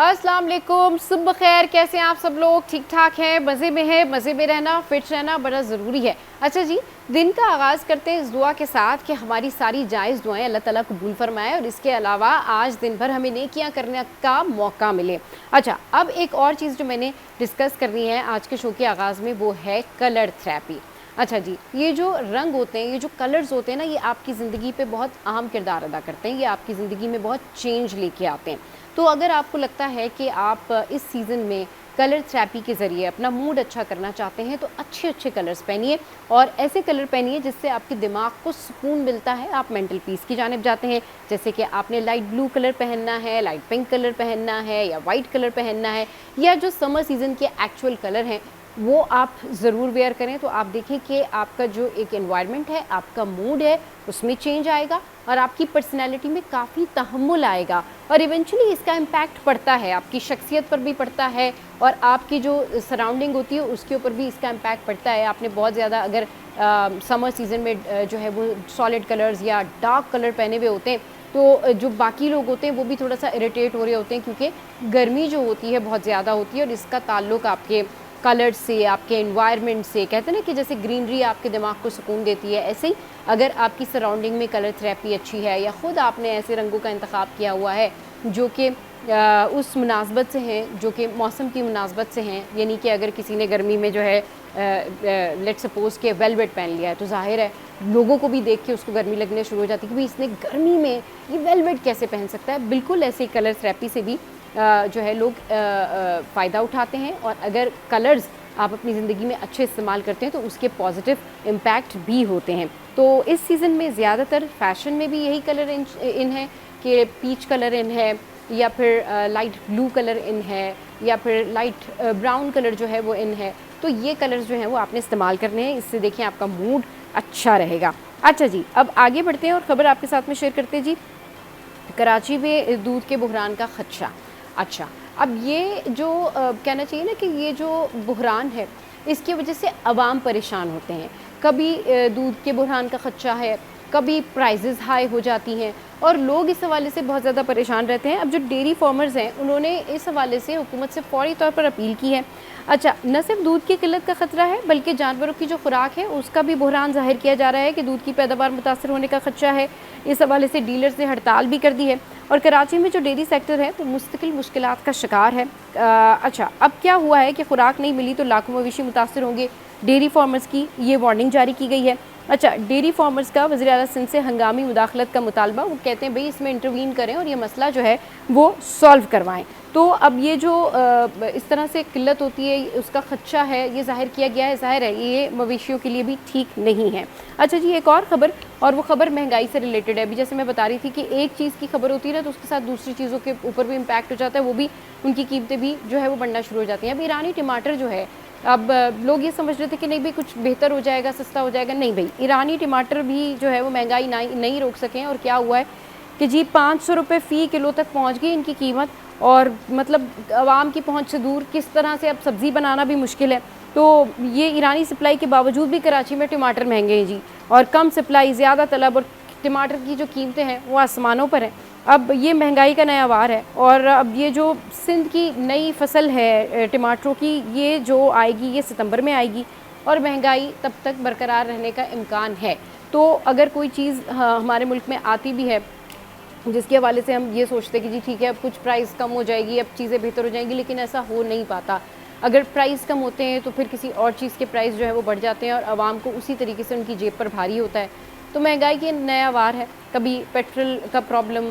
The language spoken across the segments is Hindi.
अस्सलाम वालेकुम, सुबह खैर। कैसे हैं आप सब लोग? ठीक ठाक हैं, मज़े में हैं। मज़े में रहना, फिट रहना बड़ा ज़रूरी है। अच्छा जी, दिन का आगाज़ करते हैं इस दुआ के साथ कि हमारी सारी जायज़ दुआएं अल्लाह ताला कबूल फरमाए और इसके अलावा आज दिन भर हमें नेकियां करने का मौका मिले। अच्छा, अब एक और चीज़ जो मैंने डिस्कस करनी है आज के शो के आगाज़ में, वो है कलर थेरेपी। अच्छा जी, ये जो रंग होते हैं, ये जो कलर्स होते हैं ना, ये आपकी ज़िंदगी पे बहुत अहम किरदार अदा करते हैं। ये आपकी ज़िंदगी में बहुत चेंज लेके आते हैं। तो अगर आपको लगता है कि आप इस सीज़न में कलर थेरेपी के ज़रिए अपना मूड अच्छा करना चाहते हैं, तो अच्छे अच्छे कलर्स पहनिए और ऐसे कलर पहनिए जिससे आपके दिमाग को सुकून मिलता है, आप मेंटल पीस की जानिब जाते हैं। जैसे कि आपने लाइट ब्लू कलर पहनना है, लाइट पिंक कलर पहनना है, या वाइट कलर पहनना है, या जो समर सीज़न के एक्चुअल कलर हैं वो आप ज़रूर वेयर करें। तो आप देखें कि आपका जो एक एनवायरनमेंट है, आपका मूड है, उसमें चेंज आएगा और आपकी पर्सनैलिटी में काफ़ी तहम्मुल आएगा और इवेंचुअली इसका इम्पैक्ट पड़ता है, आपकी शख्सियत पर भी पड़ता है और आपकी जो सराउंडिंग होती है उसके ऊपर भी इसका इम्पैक्ट पड़ता है। आपने बहुत ज़्यादा अगर समर सीज़न में जो है वो सॉलिड कलर्स या डार्क कलर पहने हुए होते हैं, तो जो बाकी लोग होते हैं वो भी थोड़ा सा इरिटेट हो रहे होते हैं, क्योंकि गर्मी जो होती है बहुत ज़्यादा होती है और इसका ताल्लुक आपके कलर्स से, आपके एनवायरनमेंट से। कहते हैं ना कि जैसे ग्रीनरी आपके दिमाग को सुकून देती है, ऐसे ही अगर आपकी सराउंडिंग में कलर थेरेपी अच्छी है या ख़ुद आपने ऐसे रंगों का इंतखाब किया हुआ है जो कि उस मुनासबत से हैं, जो कि मौसम की मुनासबत से हैं, यानी कि अगर किसी ने गर्मी में जो है लेट सपोज़ के वेलवेट पहन लिया है, तो जाहिर है लोगों को भी देख के उसको गर्मी लगने शुरू हो जाती है कि भाई इसने गर्मी में ये वेलवेट कैसे पहन सकता है। बिल्कुल ऐसे ही कलर थेरेपी से भी जो है लोग फ़ायदा उठाते हैं और अगर कलर्स आप अपनी ज़िंदगी में अच्छे इस्तेमाल करते हैं तो उसके पॉजिटिव इम्पैक्ट भी होते हैं। तो इस सीज़न में ज़्यादातर फ़ैशन में भी यही कलर इन है कि पीच कलर इन है, या फिर लाइट ब्लू कलर इन है, या फिर लाइट ब्राउन कलर जो है वो इन है। तो ये कलर्स जो हैं वो आपने इस्तेमाल करने हैं, इससे देखिए आपका मूड अच्छा रहेगा। अच्छा जी, अब आगे बढ़ते हैं और ख़बर आपके साथ में शेयर करते हैं जी। कराची में दूध के बुहरान का खदशा। अच्छा, अब ये जो कहना चाहिए ना कि ये जो बुहरान है इसकी वजह से अवाम परेशान होते हैं। कभी दूध के बुहरान का खदशा है, कभी प्राइजेज़ हाई हो जाती हैं और लोग इस हवाले से बहुत ज़्यादा परेशान रहते हैं। अब जो डेयरी फार्मर्स हैं उन्होंने इस हवाले से हुकूमत से फ़ौरी तौर पर अपील की है। अच्छा, न सिर्फ दूध की किल्लत का ख़तरा है बल्कि जानवरों की जो खुराक है उसका भी बुहरान ज़ाहिर किया जा रहा है कि दूध की पैदावार मुतासर होने का खदशा है। इस हवाले से डीलर्स ने हड़ताल भी कर दी है और कराची में जो डेयरी सेक्टर है वो मुस्तकिल मुश्किलात का शिकार है। अच्छा, अब क्या हुआ है कि खुराक नहीं मिली तो लाखों मवेशी मुतासर होंगे। डेयरी फार्मर्स की ये वार्निंग जारी की गई है। अच्छा, डेयरी फार्मर्स का वज़ीर आला सिंध से हंगामी मुदाखलत का मुतालबा। वो कहते हैं भाई इसमें इंटरवीन करें और ये मसला जो है वो सॉल्व करवाएं। तो अब ये जो इस तरह से किल्लत होती है उसका खदशा है, ये ज़ाहिर किया गया है। ज़ाहिर है ये मवेशियों के लिए भी ठीक नहीं है। अच्छा जी, एक और ख़बर, और वो ख़बर महंगाई से रिलेटेड है। अभी जैसे मैं बता रही थी कि एक चीज़ की खबर होती है ना तो उसके साथ दूसरी चीज़ों के ऊपर भी इम्पैक्ट हो जाता है, वो भी उनकी कीमतें भी जो है वो बढ़ना शुरू हो जाती हैं। अब ईरानी टमाटर जो है, अब लोग ये समझ रहे थे कि नहीं भाई कुछ बेहतर हो जाएगा, सस्ता हो जाएगा। नहीं भाई, ईरानी टमाटर भी जो है वो महंगाई नहीं रोक सकें और क्या हुआ है कि जी 500 रुपये फ़ी किलो तक पहुंच गई इनकी कीमत। और मतलब आवाम की पहुंच से दूर, किस तरह से अब सब्ज़ी बनाना भी मुश्किल है। तो ये ईरानी सप्लाई के बावजूद भी कराची में टमाटर महंगे हैं जी, और कम सप्लाई ज़्यादा तलब और टमाटर की जो कीमतें हैं वो आसमानों पर हैं। अब ये महंगाई का नया वार है और अब ये जो सिंध की नई फसल है टमाटरों की, ये जो आएगी ये सितंबर में आएगी और महंगाई तब तक बरकरार रहने का इम्कान है। तो अगर कोई चीज़ हमारे मुल्क में आती भी है जिसके हवाले से हम ये सोचते हैं कि जी ठीक है अब कुछ प्राइस कम हो जाएगी, अब चीज़ें बेहतर हो जाएंगी, लेकिन ऐसा हो नहीं पाता। अगर प्राइस कम होते हैं तो फिर किसी और चीज़ के प्राइस जो है वो बढ़ जाते हैं और आवाम को उसी तरीके से उनकी जेब पर भारी होता है। तो महंगाई की नया वार है, कभी पेट्रोल का प्रॉब्लम,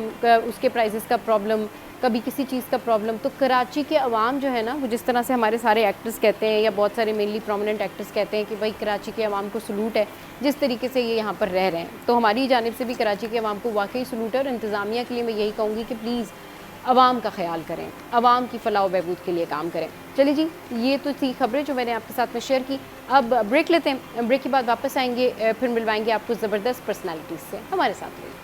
उसके प्राइसेस का प्रॉब्लम, कभी किसी चीज़ का प्रॉब्लम। तो कराची के अवाम जो है ना, वो जिस तरह से हमारे सारे एक्टर्स कहते हैं या बहुत सारे मेनली प्रोमिनेंट एक्टर्स कहते हैं कि भाई कराची के अवाम को सलूट है जिस तरीके से ये यहाँ पर रह रहे हैं, तो हमारी जानिब से भी कराची के अवाम को वाकई सलूट है। और इंतज़ामिया के लिए मैं यही कहूँगी कि प्लीज़ अवाम का ख्याल करें, अवाम की फ़लाह व बहबूद के लिए काम करें। चलिए जी, ये तो थी खबरें जो मैंने आपके साथ में शेयर की। अब ब्रेक लेते हैं, ब्रेक के बाद वापस आएंगे, फिर मिलवाएंगे आपको ज़बरदस्त पर्सनैलिटीज़ से। हमारे साथ रहिए।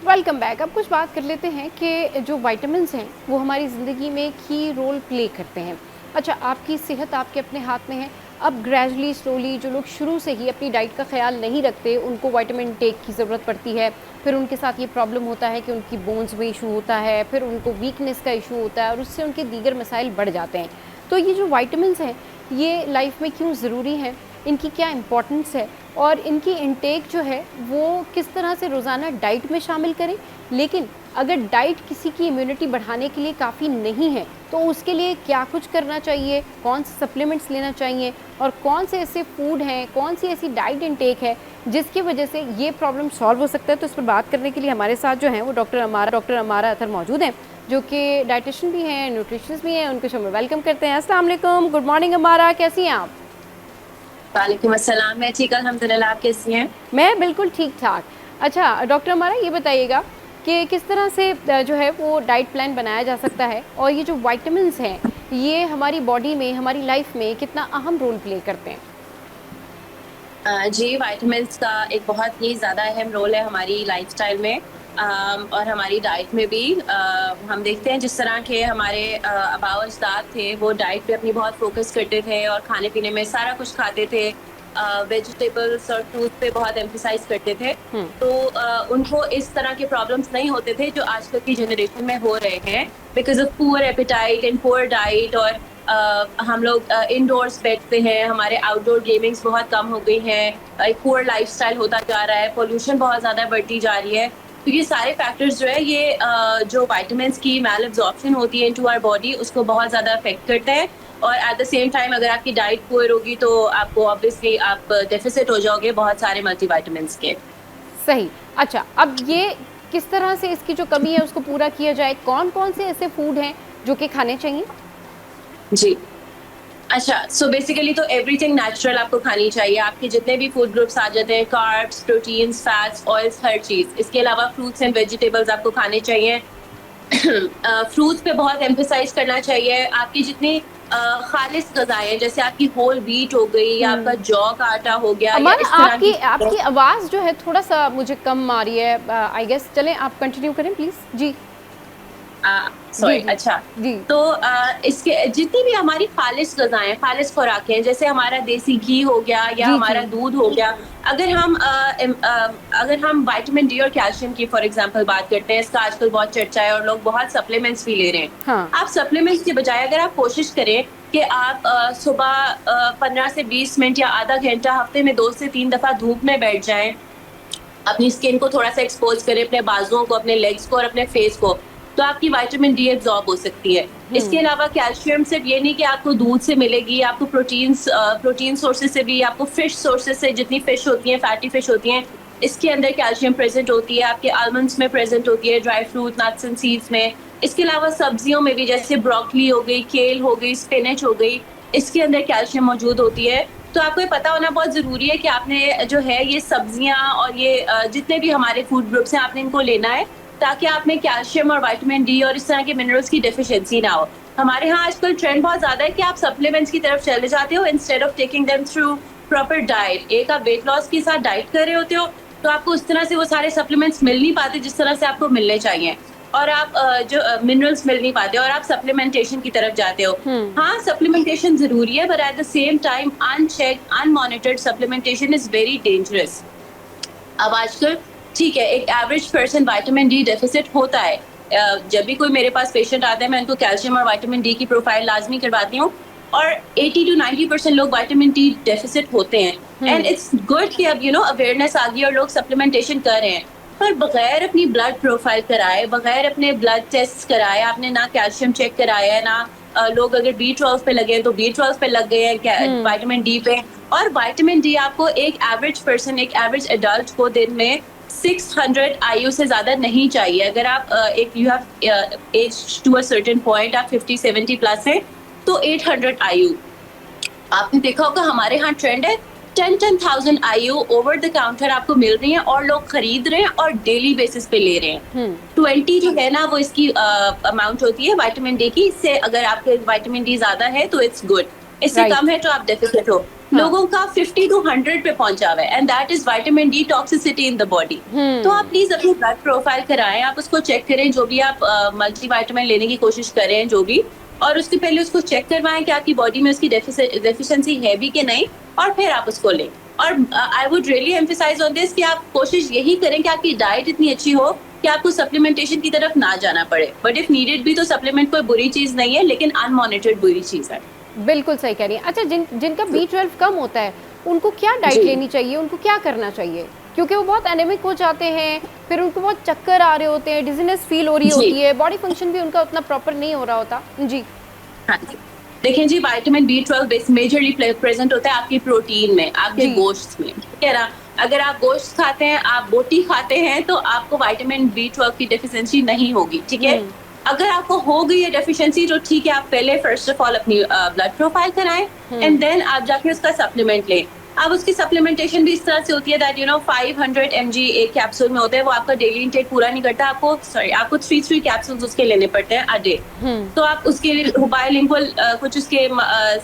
Welcome back. अब कुछ बात कर लेते हैं कि जो विटामिन्स हैं वो हमारी ज़िंदगी में की रोल प्ले करते हैं। अच्छा, आपकी सेहत आपके अपने हाथ में है। अब ग्रेजुअली स्लोली जो लोग शुरू से ही अपनी डाइट का ख्याल नहीं रखते, उनको विटामिन टेक की ज़रूरत पड़ती है, फिर उनके साथ ये प्रॉब्लम होता है कि उनकी बोन्स में इशू होता है, फिर उनको वीकनेस का इशू होता है और उससे उनके दीगर मसाइल बढ़ जाते हैं। तो ये जो वाइटामिन्स हैं ये लाइफ में क्यों ज़रूरी हैं, इनकी क्या इम्पोर्टेंस है और इनकी इनटेक जो है वो किस तरह से रोज़ाना डाइट में शामिल करें। लेकिन अगर डाइट किसी की इम्यूनिटी बढ़ाने के लिए काफ़ी नहीं है तो उसके लिए क्या कुछ करना चाहिए, कौन से सप्लीमेंट्स लेना चाहिए और कौन से ऐसे फूड हैं, कौन सी ऐसी डाइट इनटेक है जिसकी वजह से ये प्रॉब्लम सॉल्व हो सकता है। तो इस पर बात करने के लिए हमारे साथ जो हैं वो डॉक्टर अमारा अतर मौजूद हैं, जो कि डाइटिशियन भी हैं, न्यूट्रिशनिस्ट भी हैं। उनको शो में वेलकम करते हैं। अस्सलाम वालेकुम, गुड मॉर्निंग अमारा, कैसी हैं आप? वालेकुम अस्सलाम। मैं ठीक अल्हम्दुलिल्लाह, आप कैसी हैं? मैं बिल्कुल ठीक ठाक। अच्छा डॉक्टर अमारा, ये बताइएगा कि किस तरह से जो है वो डाइट प्लान बनाया जा सकता है और ये जो विटामिन्स हैं ये हमारी बॉडी में, हमारी लाइफ में कितना अहम रोल प्ले करते हैं? जी, विटामिन्स का एक बहुत ही ज़्यादा अहम रोल है हमारी लाइफस्टाइल में और हमारी डाइट में भी। हम देखते हैं जिस तरह के हमारे आबाओ अजदाद थे, वो डाइट पे अपनी बहुत फोकस करते थे और खाने पीने में सारा कुछ खाते थे, वेजिटेबल्स और फ्रूट पे बहुत एम्फसाइज करते थे। तो उनको इस तरह के प्रॉब्लम्स नहीं होते थे जो आजकल की जनरेशन में हो रहे हैं, because of poor appetite and poor diet. और हम लोग इंडोर्स बैठते हैं, हमारे आउटडोर गेमिंग्स बहुत कम हो गई हैं, एक पुअर लाइफस्टाइल होता जा रहा है, पोल्यूशन बहुत ज़्यादा बढ़ती जा रही है। तो ये सारे फैक्टर्स जो है ये जो विटामिन्स की मैल एब्जॉर्प्शन होती है इनटू आवर बॉडी, उसको बहुत ज़्यादा अफेक्ट करते हैं। और एट द सेम टाइम अगर आपकी डाइट पुअर होगी तो आपको ऑब्वियसली आप डेफिसिट हो जाओगे बहुत सारे मल्टीविटामिन्स के। सही। अच्छा, अब ये किस तरह से इसकी जो कमी है उसको पूरा किया जाए? कौन कौन से ऐसे फूड हैं जो कि खाने चाहिए? जी, अच्छा, सो बेसिकली तो एवरीथिंग नेचुरल आपको खानी चाहिए। आपके जितने भी फूड ग्रुप्स आ जाते हैं, कार्ब्स, प्रोटीन्स, फैट्स, ऑयल्स, हर चीज़। इसके अलावा फ्रूट्स एंड वेजिटेबल्स आपको खाने चाहिए। फ्रूट्स पे बहुत एम्फसाइज करना चाहिए। आपकी जितनी खालिस ग़िज़ाएँ हैं, जैसे आपकी होल व्हीट हो गई या आपका जौ का आटा हो गया, या अमारा, इस तरह की आपकी आवाज़ जो है थोड़ा सा मुझे कम आ रही है। आई गेस चलें आप कंटिन्यू करें प्लीज़। Ji sorry. जी अच्छा, जी। तो इसके जितनी भी हमारी खालिस ग़िज़ाएँ, खालिस खुराकें हैं, जैसे हमारा देसी घी हो गया या जी हमारा जी। दूध हो गया। अगर हम विटामिन डी और कैल्शियम की फॉर एग्जांपल बात करते हैं, इसका आजकल बहुत चर्चा है और लोग बहुत सप्लीमेंट्स भी ले रहे हैं। हाँ। आप सप्लीमेंट्स के बजाय अगर आप कोशिश करें कि आप सुबह 15 से 20 मिनट या आधा घंटा हफ्ते में 2 से 3 दफ़ा धूप में बैठ जाएँ, अपनी स्किन को थोड़ा सा एक्सपोज करें, अपने बाजुओं को, अपने लेग्स को और अपने फेस को, तो आपकी विटामिन डी एब्जॉर्ब हो सकती है। इसके अलावा कैल्शियम सिर्फ ये नहीं कि आपको दूध से मिलेगी, आपको प्रोटीन सोर्सेज से भी, आपको फिश सोर्सेज से, जितनी फिश होती हैं, फैटी फिश होती हैं, इसके अंदर कैल्शियम प्रेजेंट होती है। आपके आलमंड्स में प्रेजेंट होती है, dry fruit, nuts and seeds में। इसके अलावा सब्जियों में भी, जैसे ब्रोकली हो गई, केल हो गई, स्पिनच हो गई, इसके अंदर कैल्शियम मौजूद होती है। तो आपको ये पता होना बहुत ज़रूरी है कि आपने जो है ये सब्जियां और ये जितने भी हमारे फूड ग्रुप्स हैं, आपने इनको लेना है ताकि आप में कैल्शियम और विटामिन डी और इस तरह के मिनरल्स की डेफिशिएंसी ना हो। हमारे यहाँ आजकल ट्रेंड बहुत ज़्यादा है कि आप सप्लीमेंट्स की तरफ चले जाते हो instead of taking them through proper diet. एक आप वेट लॉस के साथ डाइट कर रहे होते हो तो आपको उस तरह से वो सारे सप्लीमेंट्स मिल नहीं पाते जिस तरह से आपको मिलने चाहिए, और आप जो मिनरल्स मिल नहीं पाते और आप सप्लीमेंटेशन की तरफ जाते हो। हाँ, सप्लीमेंटेशन ज़रूरी है, but at the same time unchecked, unmonitored supplementation is very dangerous. अब आजकल ठीक है, एक average person vitamin D deficit होता है। जब भी कोई मेरे पास पेशेंट आता है, मैं उनको कैल्शियम और विटामिन डी की प्रोफाइल लाजमी करवाती हूँ और 80 to 90% लोग विटामिन डी डेफिसिट होते हैं। एंड इट्स गुड कि अब अवेयरनेस आ गई और लोग सप्लीमेंटेशन कर रहे हैं, पर बगैर अपनी ब्लड प्रोफाइल कराए, बगैर अपने ब्लड टेस्ट कराए, आपने ना कैल्शियम चेक कराया है, ना लोग अगर B12 पे लगे हैं तो B12 पे लग गए हैं, विटामिन डी पे। और विटामिन डी आपको एक एवरेज पर्सन, एक एवरेज एडल्ट को दिन में 600 IU से ज़्यादा नहीं चाहिए। अगर आप you have age to a certain point, आप 50-70 प्लस हैं तो 800 IU। आपने देखा होगा हमारे यहाँ ट्रेंड है 10,000 IU ओवर द काउंटर आपको मिल रही हैं और लोग खरीद रहे हैं और डेली बेसिस पे ले रहे हैं। 20 जो है ना वो इसकी अमाउंट होती है विटामिन डी की। इससे अगर आपके विटामिन डी ज्यादा है तो इट्स गुड, इससे कम है तो आप डेफिसिट हो। लोगों का 50 to 100 पे पहुंचा हुआ है and that is vitamin D toxicity in the body. तो आप प्लीज अपनी ब्लड प्रोफाइल कराएं, आप उसको चेक करें, जो भी आप मल्टी विटामिन लेने की कोशिश करें, जो भी और उसके पहले उसको चेक करवाएं कि आपकी बॉडी में उसकी डेफिशिएंसी है भी कि नहीं, और फिर आप उसको लें। और I would really emphasise on this कि आप कोशिश यही करें कि आपकी डाइट इतनी अच्छी हो कि आपको सप्लीमेंटेशन की तरफ ना जाना पड़े। बट इफ नीडेड भी तो सप्लीमेंट कोई बुरी चीज नहीं है, लेकिन अनमॉनिटर्ड बुरी चीज है। बिल्कुल सही कह रही हैं। अच्छा, जिनका B12 कम होता है, उनको क्या डाइट लेनी चाहिए, उनको क्या करना चाहिए? क्योंकि वो बहुत एनेमिक हो जाते हैं, फिर उनको बहुत चक्कर आ रहे होते हैं, डिजीनेस फील हो रही होती है, बॉडी फंक्शन भी उनका उतना प्रॉपर नहीं हो रहा होता। जी हाँ जी, देखिए जी, विटामिन B12 मेजरली प्रेजेंट होता है आपकी प्रोटीन में, आपके गोश्त में, ठीक है ना। अगर आप गोश्त खाते हैं, आप बोटी खाते हैं, तो आपको विटामिन B12 की डेफिशिएंसी नहीं होगी, ठीक है। अगर आपको हो गई है डेफिशिएंसी, तो ठीक है, आप पहले फर्स्ट ऑफ ऑल अपनी ब्लड प्रोफाइल कराएं एंड देन आप जाके उसका सप्लीमेंट लें। अब उसकी सप्लीमेंटेशन भी इस तरह से होती है दैट 500 mg एक कैप्सूल में होता है, वो आपका डेली इंटेक पूरा नहीं करता, आपको 3 कैप्सूल्स उसके लेने पड़ते हैं अ डे। तो आप उसके लिए बायोलिंगुअल कुछ उसके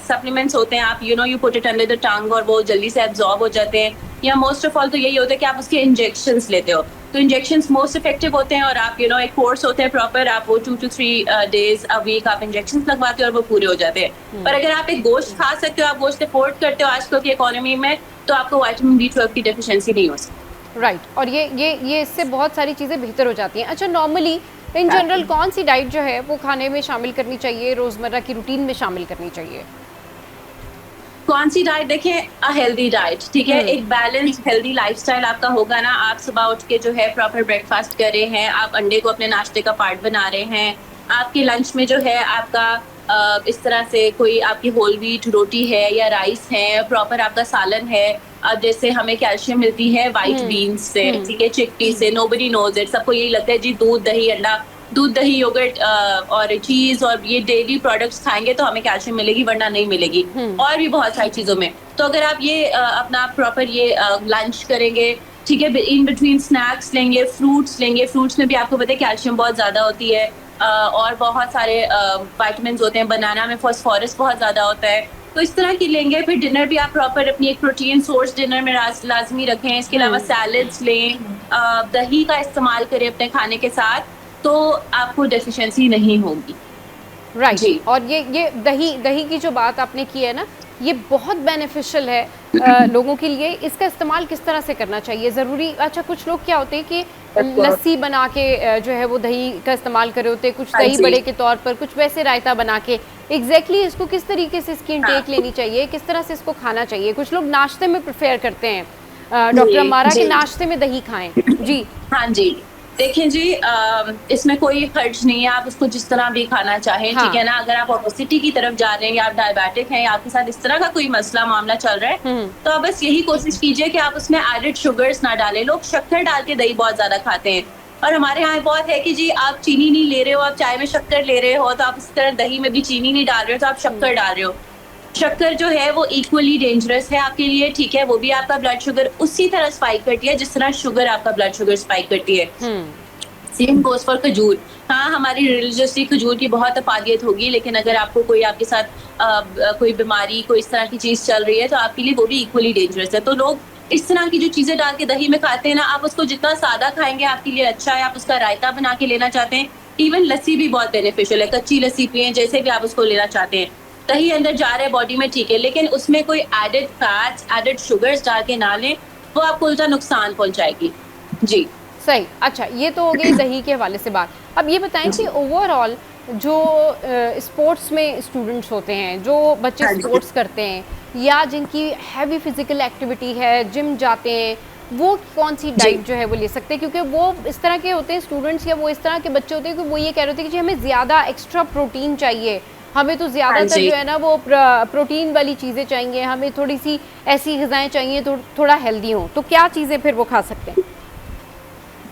सप्लीमेंट्स होते हैं, आप you put it under the tongue और वो जल्दी से एब्जॉर्ब हो जाते हैं। या मोस्ट ऑफ ऑल तो यही होता है कि आप उसके इंजेक्शंस लेते हो, तो इंजेक्शंस मोस्ट इफेक्टिव होते हैं, और आप एक कोर्स होते हैं प्रॉपर, आप वो 2 to 3 days अ वीक आप इंजेक्शंस लगवाते हो और वो पूरे हो जाते हैं। पर अगर आप एक गोश्त खा सकते हो, आप गोश्त अफोर्ड करते हो आजकल की इकोनॉमी में, तो आपको विटामिन B12 की डेफिशिएंसी नहीं हो सकती। राइट, और ये इससे बहुत सारी चीज़ें बेहतर हो जाती हैं। अच्छा, नॉर्मली इन जनरल कौन सी डाइट जो है वो खाने में शामिल करनी चाहिए, रोज़मर्रा की रूटीन में शामिल करनी चाहिए? कौन सी डाइट? देखें, अ हेल्दी डाइट, ठीक है, एक बैलेंस हेल्दी लाइफस्टाइल आपका होगा ना। आप सुबह उठ के जो है प्रॉपर ब्रेकफास्ट कर रहे हैं, आप अंडे को अपने नाश्ते का पार्ट बना रहे हैं, आपके लंच में जो है आपका इस तरह से कोई आपकी होल व्हीट रोटी है या राइस है, प्रॉपर आपका सालन है। अब जैसे हमें कैल्शियम मिलती है वाइट बीन्स से, ठीक है, चिकपी से, नोबडी नोज इट, सबको यही लगता है जी दूध दही अंडा, दूध दही योगर्ट और चीज और ये डेयरी प्रोडक्ट्स खाएंगे तो हमें कैल्शियम मिलेगी, वरना नहीं मिलेगी। और भी बहुत सारी चीजों में। तो अगर आप ये अपना प्रॉपर ये लंच करेंगे, ठीक है, इन बिटवीन स्नैक्स लेंगे, फ्रूट्स में भी आपको पता है कैल्शियम बहुत ज्यादा होती है, और बहुत सारे विटामिन होते हैं, बनाना में फॉस्फोरस बहुत ज्यादा होता है, तो इस तरह की लेंगे। फिर डिनर भी आप प्रॉपर अपनी एक प्रोटीन सोर्स डिनर में लाजमी रखें। इसके अलावा सैलड्स लें, दही का इस्तेमाल करें अपने खाने के साथ, तो आपको डेफिशिएंसी नहीं होगी। राइट जी। और ये दही की जो बात आपने की है ना, ये बहुत बेनिफिशियल है लोगों के लिए। इसका इस्तेमाल किस तरह से करना चाहिए, ज़रूरी? अच्छा, कुछ लोग क्या होते हैं कि लस्सी बना के जो है वो दही का इस्तेमाल करे होते हैं, कुछ दही बड़े के तौर पर, कुछ वैसे रायता बना के। एग्जैक्टली इसको किस तरीके से इसकी इंटेक लेनी चाहिए, किस तरह से इसको खाना चाहिए? कुछ लोग नाश्ते में प्रेफर करते हैं, डॉक्टर अमारा, के नाश्ते में दही खाएं। जी हाँ जी, देखिए जी, इसमें कोई खर्च नहीं है, आप उसको जिस तरह भी खाना चाहें, हाँ। ठीक है ना। अगर आप ओबेसिटी की तरफ जा रहे हैं, या आप डायबिटिक हैं, या आपके साथ इस तरह का कोई मसला मामला चल रहा है, तो आप बस यही कोशिश कीजिए कि आप उसमें एडेड शुगर्स ना डालें। लोग शक्कर डाल के दही बहुत ज्यादा खाते हैं, और हमारे यहाँ बहुत है कि जी आप चीनी नहीं ले रहे हो, आप चाय में शक्कर ले रहे हो, तो आप इस तरह दही में भी चीनी नहीं डाल रहे हो, तो आप शक्कर डाल रहे हो। शक्कर जो है वो इक्वली डेंजरस है आपके लिए, ठीक है। वो भी आपका ब्लड शुगर उसी तरह स्पाइक करती है जिस तरह शुगर आपका ब्लड शुगर स्पाइक करती है। सेम गोज फॉर खजूर। हाँ, हमारी रिलीजियसली खजूर की बहुत अफादियत होगी, लेकिन अगर आपको कोई आपके साथ कोई बीमारी, कोई इस तरह की चीज चल रही है, तो आपके लिए वो भी इक्वली डेंजरस है। तो लोग इस तरह की जो चीजें डाल के दही में खाते हैं ना, आप उसको जितना सादा खाएंगे आपके लिए अच्छा है। आप उसका रायता बना के लेना चाहते हैं, इवन लस्सी भी बहुत बेनिफिशियल है, कच्ची लस्सी पिए, जैसे भी आप उसको लेना चाहते हैं। दही अंदर जा रहा है बॉडी में, ठीक है, लेकिन उसमें कोई एडेड फैट्स, एडेड शुगर्स डाल के ना लें, वो आपको उल्टा नुकसान पहुंचाएगी। जी सही। अच्छा, ये तो हो गई दही के हवाले से बात। अब ये बताएं कि ओवरऑल जो स्पोर्ट्स में स्टूडेंट्स होते हैं, जो बच्चे स्पोर्ट्स करते हैं, या जिनकी हैवी फिजिकल एक्टिविटी है, जिम जाते हैं, वो कौन सी डाइट जो है वो ले सकते हैं? क्योंकि वो इस तरह के होते हैं स्टूडेंट्स, या वो इस तरह के बच्चे होते हैं कि वो ये कह रहे होते हैं कि जी हमें ज़्यादा एक्स्ट्रा प्रोटीन चाहिए, हमें तो ज़्यादातर जो है ना वो प्रोटीन वाली चीज़ें चाहिए, हमें थोड़ी सी ऐसी ग़िज़ाएँ चाहिए तो थोड़ा हेल्दी हो। तो क्या चीज़ें फिर वो खा सकते हैं?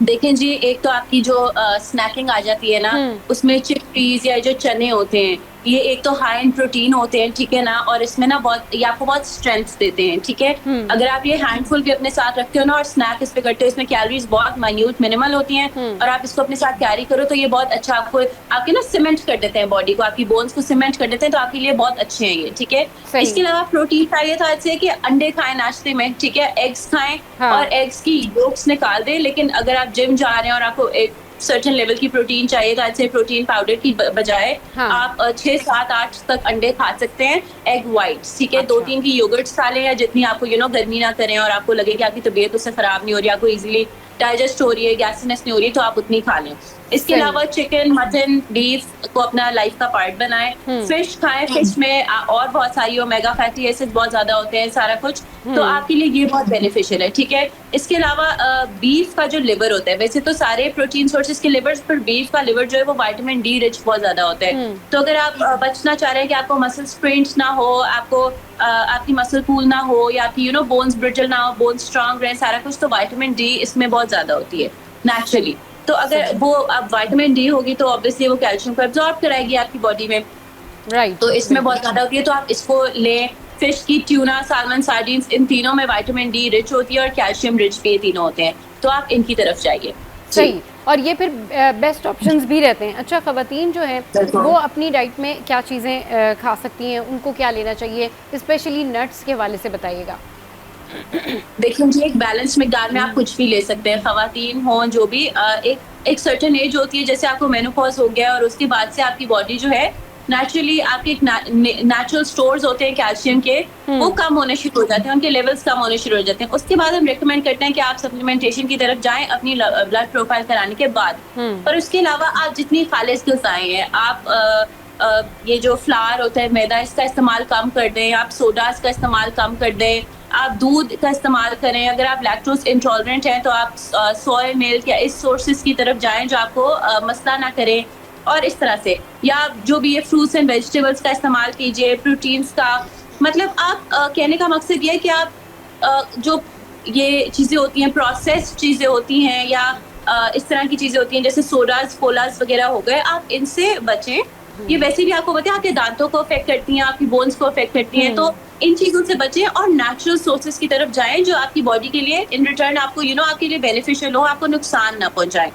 देखें जी, एक तो आपकी जो स्नैकिंग आ जाती है ना, उसमें चिकपीस या जो चने होते हैं, ये एक तो हाई इन प्रोटीन होते हैं, ठीक है ना, और इसमें ना बहुत ये आपको बहुत स्ट्रेंथ देते हैं, ठीक है। अगर आप ये हैंडफुल भी अपने साथ रखते हो ना और स्नैक इस पे करते हो, इसमें कैलोरीज बहुत माइन्यूट मिनिमल होती हैं, और आप इसको अपने साथ कैरी करो, तो ये बहुत अच्छा आपको आपके ना सीमेंट कर देते हैं बॉडी को, आपकी बोन्स को सीमेंट कर देते हैं, तो आपके लिए बहुत अच्छे हैं ये, ठीक है। इसके अलावा प्रोटीन चाहिए तो ऐसे कि अंडे खाएं नाश्ते में, ठीक है, एग्स खाएं, और एग्स की योक्स निकाल दें। लेकिन अगर आप जिम जा रहे हैं और आपको सर्टेन लेवल की प्रोटीन चाहिए, तो ऐसे प्रोटीन पाउडर की बजाय हाँ। आप 6, 7, 8 तक अंडे खा सकते हैं, एग व्हाइट्स, ठीक है? अच्छा। 2-3 की योगर्ट्स खा लें, या जितनी आपको गर्मी ना करें और आपको लगे कि आपकी तबीयत उससे खराब नहीं हो रही, आपको इजीली डाइजेस्ट हो रही है, गैसीनेस नहीं हो रही है, तो आप उतनी खा लें। इसके सही। अलावा चिकन, मटन, बीफ को अपना लाइफ का पार्ट बनाएं। फिश खाएं, फिश में और बहुत सारी ओमेगा फैटी एसिड बहुत ज्यादा होते हैं, सारा कुछ, तो आपके लिए ये बहुत बेनिफिशियल है, ठीक है? इसके अलावा बीफ का जो लिवर होता है, वैसे तो सारे प्रोटीन सोर्सेज के लिवर, पर बीफ का लिवर जो है वो विटामिन डी रिच बहुत ज्यादा होता है। तो अगर आप बचना चाह रहे हैं कि आपको मसल स्प्रेन्स ना हो, आपको आपकी मसल पूल ना हो, या आपकी बोन्स ब्रिटल ना हो, बोन्स स्ट्रांग रहे, सारा कुछ, तो विटामिन डी इसमें बहुत ज्यादा होती है नेचुरली। तो अगर वो अब विटामिन डी होगी तो ऑब्वियसली वो कैल्शियम को एब्जॉर्ब कराएगी आपकी बॉडी में, राइट। तो इसमें बहुत ज्यादा होती है, तो आप इसको लें। फिश की ट्यूना, सालमन, सार्डिन्स, इन तीनों में विटामिन डी रिच होती है और कैल्शियम रिच भी तीनों होते हैं, तो आप इनकी तरफ जाइए। सही, और ये फिर बेस्ट ऑप्शंस भी रहते हैं। अच्छा, ख़वातीन जो है वो अपनी डाइट में क्या चीज़ें खा सकती हैं, उनको क्या लेना चाहिए, स्पेशली नट्स के हवाले से बताइएगा। देखिए जी, एक बैलेंस मिकदार में आप कुछ भी ले सकते हैं, खवातीन हों जो भी, एक सर्टेन एज होती है, जैसे आपको मेनोपॉज हो गया और उसके बाद से आपकी बॉडी जो है नेचुरली, आपके एक नेचुरल स्टोर्स होते हैं कैल्शियम के, वो कम होने शुरू हो जाते हैं, उनके लेवल्स कम होने शुरू हो जाते हैं। उसके बाद हम रेकमेंड करते हैं कि आप सप्लीमेंटेशन की तरफ जाएं अपनी ब्लड प्रोफाइल कराने के बाद। पर उसके अलावा आप जितनी खालिश ग़िज़ाएं हैं, आप ये जो फ्लावर होता है, मैदा, इसका इस्तेमाल कम कर दें, आप सोडास का इस्तेमाल कम कर दें, आप दूध का इस्तेमाल करें। अगर आप लैक्टोज इंटॉलरेंट हैं तो आप सोया मिल्क या इस सोर्सेज की तरफ जाएं जो आपको मसला ना करें, और इस तरह से, या जो भी ये फ्रूट्स एंड वेजिटेबल्स का इस्तेमाल कीजिए, प्रोटीन्स का। मतलब आप कहने का मकसद ये है कि आप जो ये चीज़ें होती हैं, प्रोसेस्ड चीज़ें होती हैं, या इस तरह की चीज़ें होती हैं जैसे सोडास, कोलास वगैरह हो गए, आप इनसे बचें। ये वैसे भी आपको पता है आपके दांतों को अफेक्ट करती हैं, आपकी बोन्स को अफेक्ट करती हैं, तो इन चीजों से बचें और नेचुरल सोर्सेज की तरफ जाएं जो आपकी बॉडी के लिए इन रिटर्न आपको आपके लिए बेनिफिशियल हो, आपको नुकसान ना पहुंचाए।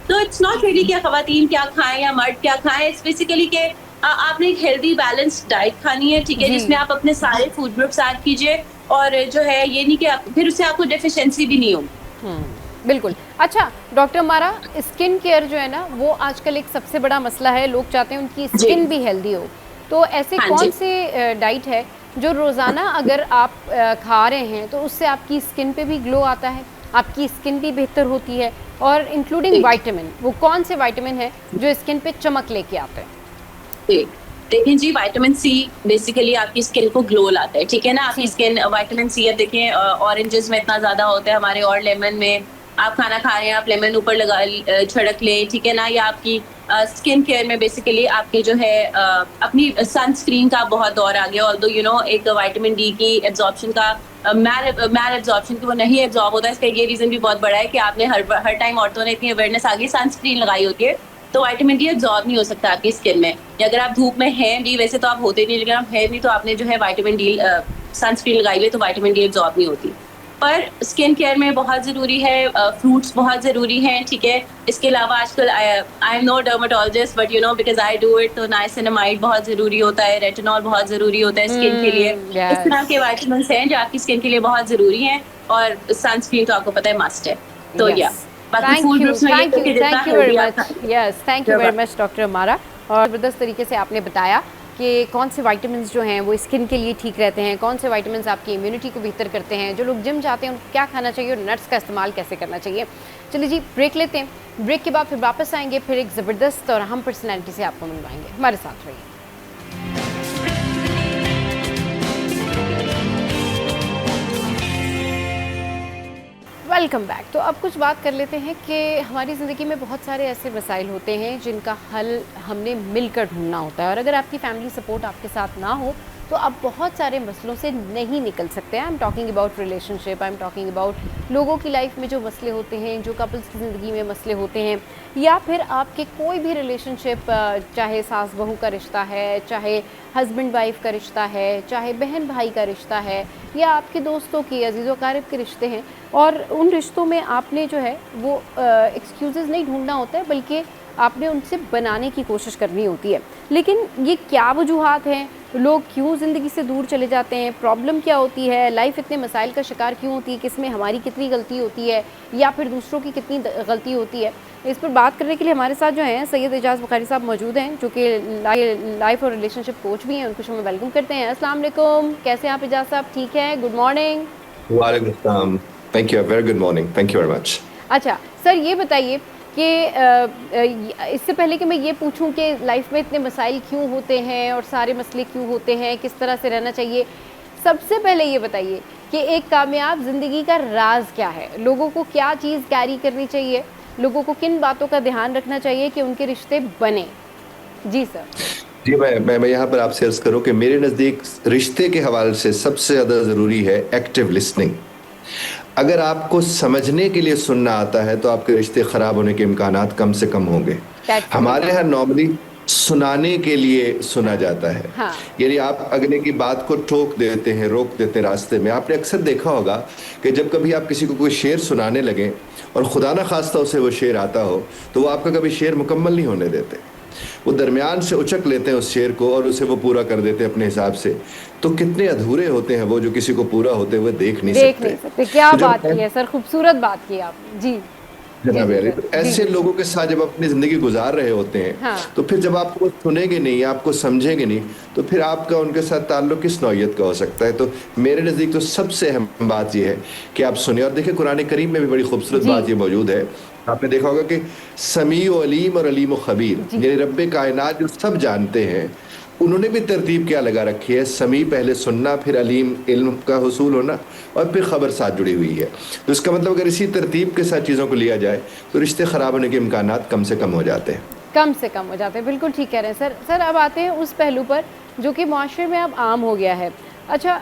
तो इट्स नॉट रियली कि खवातीन क्या खाएं या मर्द क्या खाएं, इट्स बेसिकली कि आपने एक हेल्दी बैलेंस्ड डाइट खानी है, ठीक है, जिसमें आप अपने सारे फूड ग्रुप्स ऐड कीजिए, और जो है ये नहीं कि फिर उससे आपको डेफिशिएंसी भी नहीं होगी। बिल्कुल। अच्छा डॉक्टर मारा, स्किन केयर जो है ना वो आजकल एक सबसे बड़ा मसला है, लोग चाहते हैं उनकी स्किन भी हेल्दी हो, तो ऐसे कौन से डाइट है जो रोज़ाना अगर आप खा रहे हैं तो उससे आपकी स्किन पे भी ग्लो आता है, आपकी स्किन भी बेहतर होती है, और इंक्लूडिंग विटामिन, वो कौन से विटामिन है जो स्किन पे चमक लेके आते हैं? देखिए जी, विटामिन सी बेसिकली आपकी स्किन को ग्लो लाता है, ठीक है ना। आपकी स्किन विटामिन सी, अब देखें ऑरेंजेस में इतना ज्यादा होता है हमारे, और लेमन में, आप खाना खा रहे हैं, आप लेमन ऊपर लगा छिड़क लें, ठीक है ना। या आपकी स्किन केयर में बेसिकली आपके जो है अपनी सनस्क्रीन का बहुत दौर आ गया, ऑल्दो एक विटामिन डी की एब्जॉर्प्शन का मैल एब्जॉर्प्शन की वो नहीं एब्जॉर्ब होता है। इसका ये रीजन भी बहुत बड़ा है कि आपने हर टाइम औरतों ने इतनी अवेयरनेस आ गई, सनस्क्रीन लगाई होती है, तो विटामिन डी एब्जॉर्ब नहीं हो सकता आपकी स्किन में। या अगर आप धूप में हैं भी, वैसे तो आप होते नहीं, लेकिन आप हैं भी, तो आपने जो है विटामिन डी सनस्क्रीन लगाई हुई, तो विटामिन डी एब्जॉर्ब नहीं होती। पर स्किन केयर में बहुत ज़रूरी है, फ्रूट्स बहुत ज़रूरी हैं, ठीक है। इसके अलावा आजकल I am no dermatologist, but because I do it, तो नाइसिनामाइड बहुत ज़रूरी होता है, रेटिनॉल बहुत ज़रूरी होता है स्किन के लिए। इस तरह के विटामिन हैं जो आपकी स्किन के लिए बहुत ज़रूरी हैं, और सनस्क्रीन तो आपको पता है मस्ट है। तो या thank you very much doctor मारा, और ज़बरदस्त तरीके से आपने बताया कि कौन से विटामिन्स जो हैं वो स्किन के लिए ठीक रहते हैं, कौन से विटामिन्स आपकी इम्यूनिटी को बेहतर करते हैं, जो लोग जिम जाते हैं उनको क्या खाना चाहिए, और नट्स का इस्तेमाल कैसे करना चाहिए। चलिए जी, ब्रेक लेते हैं, ब्रेक के बाद फिर वापस आएंगे, फिर एक ज़बरदस्त और अहम पर्सनैलिटी से आपको मिलवाएंगे। हमारे साथ रहिए। Welcome back. तो अब कुछ बात कर लेते हैं कि हमारी ज़िंदगी में बहुत सारे ऐसे मसाइल होते हैं जिनका हल हमने मिलकर ढूंढना होता है, और अगर आपकी फैमिली सपोर्ट आपके साथ ना हो तो आप बहुत सारे मसलों से नहीं निकल सकते हैं। I am talking about relationship, I am talking about लोगों की लाइफ में जो मसले होते हैं, जो कपल्स की ज़िंदगी में मसले होते हैं, या फिर आपके कोई भी रिलेशनशिप, चाहे सास बहू का रिश्ता है, चाहे हस्बैंड वाइफ का रिश्ता है, चाहे बहन भाई का रिश्ता है, या आपके दोस्तों के, अजीज़ व अकारिब के रिश्ते हैं, और उन रिश्तों में आपने जो है वो एक्सक्यूज़ेज़ नहीं ढूंढना होता है, बल्कि आपने उनसे बनाने की कोशिश करनी होती है। लेकिन ये क्या वजूहात हैं, लोग क्यों ज़िंदगी से दूर चले जाते हैं, प्रॉब्लम क्या होती है, लाइफ इतने मसाइल का शिकार क्यों होती है, किसमें हमारी कितनी गलती होती है या फिर दूसरों की कितनी गलती होती है, इस पर बात करने के लिए हमारे साथ जो हैं सैयद एजाज बुखारी साहब मौजूद हैं, जो कि लाइफ और रिलेशनशिप कोच भी हैं। उनको हम वेलकम करते हैं। अस्सलाम वालेकुम, कैसे हैं आप एजाज साहब? ठीक है, गुड मॉर्निंग। वालेकुम अस्सलाम। Thank you, very good morning, thank you very much. अच्छा सर, ये बताइए कि इससे पहले कि मैं ये पूछूं कि लाइफ में इतने मसाइल क्यों होते हैं और सारे मसले क्यों होते हैं, किस तरह से रहना चाहिए, सबसे पहले ये बताइए कि एक कामयाब ज़िंदगी का राज क्या है? लोगों को क्या चीज़ कैरी करनी चाहिए? लोगों को किन बातों का ध्यान रखना चाहिए कि उनके रिश्ते बने? जी सर। जी, मैं यहाँ पर आपसे अर्ज करूँ कि मेरे नज़दीक रिश्ते के हवाले से सबसे ज़्यादा ज़रूरी है एक्टिव लिसनिंग। अगर आपको समझने के लिए सुनना आता है तो आपके रिश्ते ख़राब होने के इम्कानात कम से कम होंगे। हमारे यहाँ नॉर्मली सुनाने के लिए सुना जाता है। हाँ। यानी आप अगले की बात को टोक देते हैं, रोक देते हैं रास्ते में। आपने अक्सर देखा होगा कि जब कभी आप किसी को कोई शेर सुनाने लगे और खुदा ना खास्ता उसे वो शेर आता हो तो वो आपका कभी शेर मुकम्मल नहीं होने देते। वो दरमियान से उचक लेते हैं उस शेर को और उसे वो पूरा कर देते हैं अपने हिसाब से। तो कितने अधूरे होते हैं वो जो किसी को पूरा होते हुए देख नहीं सकते। क्या बात की है सर, खूबसूरत बात की आपने। जी जनाब यारी, तो ऐसे लोगों के साथ जब अपनी जिंदगी गुजार रहे होते हैं हाँ। तो फिर जब आपको सुनेंगे नहीं, आपको समझेंगे नहीं, तो फिर आपका उनके साथ ताल्लुक किस नौयत का हो सकता है? तो मेरे नज़दीक तो सबसे अहम बात यह है कि आप सुने। और देखिए कुरान करीम में भी बड़ी खूबसूरत बात ये मौजूद है। आपने देखा होगा कि समी व अलीम और अलीम व खबीर, यानी रब्बे कायनात जो सब जानते हैं, उन्होंने भी तरतीब क्या लगा रखी है? समी पहले सुनना, फिर अलीम इल्म का हुसूल होना, और फिर खबर साथ जुड़ी हुई है। तो इसका मतलब अगर इसी तरतीब के साथ चीज़ों को लिया जाए तो रिश्ते ख़राब होने के इम्कानात कम से कम हो जाते हैं। कम से कम हो जाते हैं, बिल्कुल ठीक कह रहे हैं सर। सर अब आते हैं उस पहलू पर जो कि माशरे में अब आम हो गया है। अच्छा,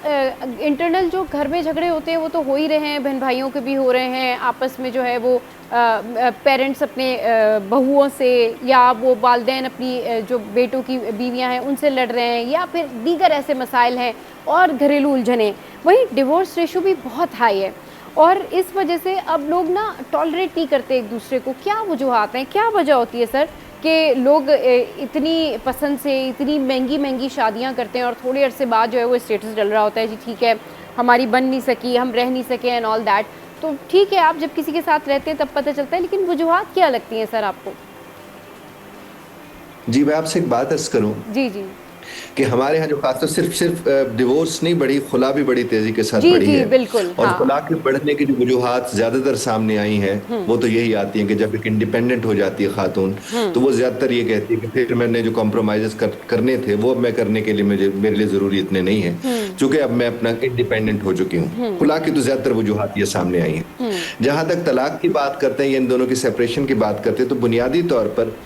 इंटरनल जो घर में झगड़े होते हैं वो तो हो ही रहे हैं, बहन भाइयों के भी हो रहे हैं, आपस में जो है वो पेरेंट्स अपने बहुओं से, या वो वालिदैन अपनी जो बेटों की बीवियां हैं उनसे लड़ रहे हैं, या फिर दीगर ऐसे मसाइल हैं और घरेलू उलझनें। वहीं डिवोर्स रेशो भी बहुत हाई है और इस वजह से अब लोग ना टॉलरेट नहीं करते एक दूसरे को। क्या वजूहात हैं, क्या वजह होती है सर कि लोग इतनी पसंद से इतनी महंगी महंगी शादियां करते हैं और थोड़े अरसे बाद जो है वो स्टेटस डल रहा होता है, जी ठीक है हमारी बन नहीं सकी, हम रह नहीं सके एंड ऑल दैट। तो ठीक है, आप जब किसी के साथ रहते हैं तब पता चलता है, लेकिन वजूहात क्या लगती हैं सर आपको? जी, मैं आपसे एक बात अर्ज करूं जी जी कि हमारे यहाँ जो खासतौर सिर्फ डिवोर्स नहीं बढ़ी, खुला भी बड़ी तेजी के साथ जी बढ़ी जी है। बिल्कुल। और हाँ। खुला के बढ़ने की जो वजूहात ज्यादातर सामने आई हैं वो तो यही आती हैं कि जब एक इंडिपेंडेंट हो जाती है खातून तो वो ज्यादातर ये कहती है कि फिर मैंने जो कॉम्प्रोमाइजेस करने थे वो अब मैं करने के लिए मेरे लिए जरूरी इतने नहीं है, चूंकि अब मैं अपना इंडिपेंडेंट हो चुकी हूँ। खुला की तो ज्यादातर वजूहात ये सामने आई हैं। जहां तक तलाक की बात करते हैं या इन दोनों की सेपरेशन की बात करते हैं तो बुनियादी तौर पर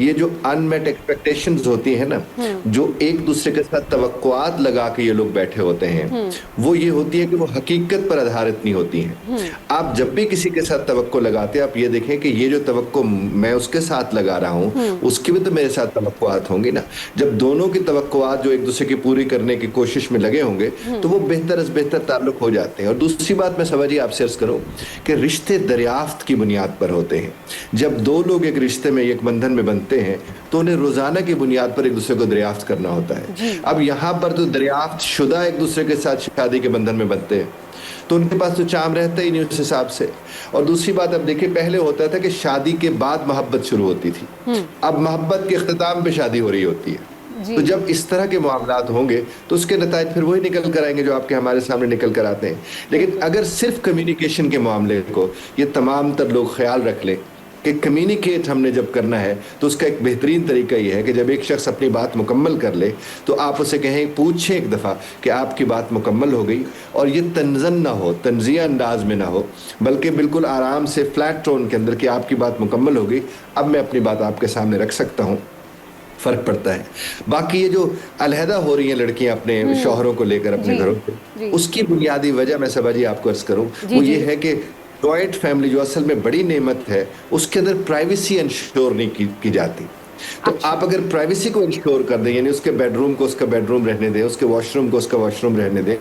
ये जो अनमेट एक्सपेक्टेशंस होती है ना, जो एक दूसरे के साथ तवक्कुआत लगा के ये लोग बैठे होते हैं, वो ये होती है कि वो हकीकत पर आधारित नहीं होती हैं। आप जब भी किसी के साथ तवक्को लगाते हैं आप ये देखें कि ये जो तवक्को मैं उसके साथ लगा रहा हूँ उसकी भी तो मेरे साथ तवक्कुआत होंगी ना। जब दोनों की तवक्कुआत जो एक दूसरे की पूरी करने की कोशिश में लगे होंगे तो वो बेहतर से बेहतर ताल्लुक हो जाते हैं। और दूसरी बात मैं समझिए आपसे अर्ज करूं कि रिश्ते दरियाफ्त की बुनियाद पर होते हैं। जब दो लोग एक रिश्ते में, एक बंधन में बनते हैं तो उन्हें रोजाना की बुनियाद पर एक दूसरे को दरियाफ्त करना होता है। अब यहाँ पर तो दरियाफ्त शुदा एक दूसरे के साथ शादी के बंधन में बनते हैं तो उनके पास तो चाम रहता ही नहीं उस हिसाब से। और दूसरी बात, अब देखिए पहले होता था कि शादी के बाद मोहब्बत शुरू होती थी, अब मोहब्बत के इख्तिताम पे शादी हो रही होती है। तो जब इस तरह के मामलात होंगे तो उसके नतायज फिर वही निकल कर आएंगे जो आपके हमारे सामने निकल कर आते हैं। लेकिन अगर सिर्फ कम्युनिकेशन के मामले को ये तमाम तर लोग ख्याल रख लें कि कम्युनिकेट हमने जब करना है तो उसका एक बेहतरीन तरीका यह है कि जब एक शख्स अपनी बात मुकम्मल कर ले तो आप उसे कहें, पूछें एक दफ़ा कि आपकी बात मुकम्मल हो गई, और ये तंजन ना हो, तंजिया अंदाज में ना हो, बल्कि बिल्कुल आराम से फ्लैट टोन के अंदर कि आपकी बात मुकम्मल हो गई, अब मैं अपनी बात आपके सामने रख सकता हूँ। फ़र्क पड़ता है। बाकी ये जो अलहदा हो रही हैं लड़कियां अपने शौहरों को लेकर अपने घरों से, उसकी बुनियादी वजह मैं समझिए आपको अर्ज करूं वो ये है कि जॉइंट फैमिली जो असल में बड़ी नेमत है उसके अंदर प्राइवेसी इंश्योर नहीं की जाती। तो आप अगर प्राइवेसी को इंश्योर कर दें, यानी उसके बेडरूम को उसका बेडरूम रहने दें, उसके वॉशरूम को उसका वॉशरूम रहने दें,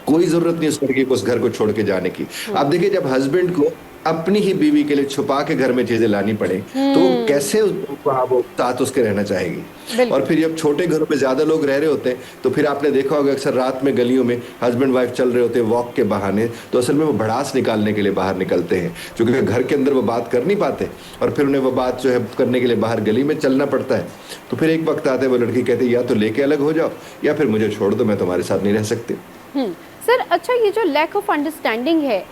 कोई जरूरत नहीं उस लड़की को उस घर को छोड़ के जाने की। आप देखिए जब हस्बैंड को अपनी ही बीवी के लिए छुपा के घर में चीजें लानी पड़े तो वो कैसे वहाँ वो साथ उसके रहना चाहेगी। बिल्कुल। और फिर जब छोटे घरों में ज्यादा लोग रह रहे होते हैं तो फिर आपने देखा होगा अक्सर रात में गलियों में हस्बैंड वाइफ चल रहे होते हैं वॉक के बहाने, तो असल में वो भड़ास निकालने के लिए बाहर निकलते हैं, क्योंकि घर के अंदर वो बात कर नहीं पाते और फिर उन्हें वो बात जो है करने के लिए बाहर गली में चलना पड़ता है। तो फिर एक वक्त आते हैं वो लड़की कहती है या तो लेके अलग हो जाओ या फिर मुझे छोड़ दो, मैं तुम्हारे साथ नहीं रह सकती। सर अच्छा, ये जो लैक ऑफ अंडरस्टैंडिंग है,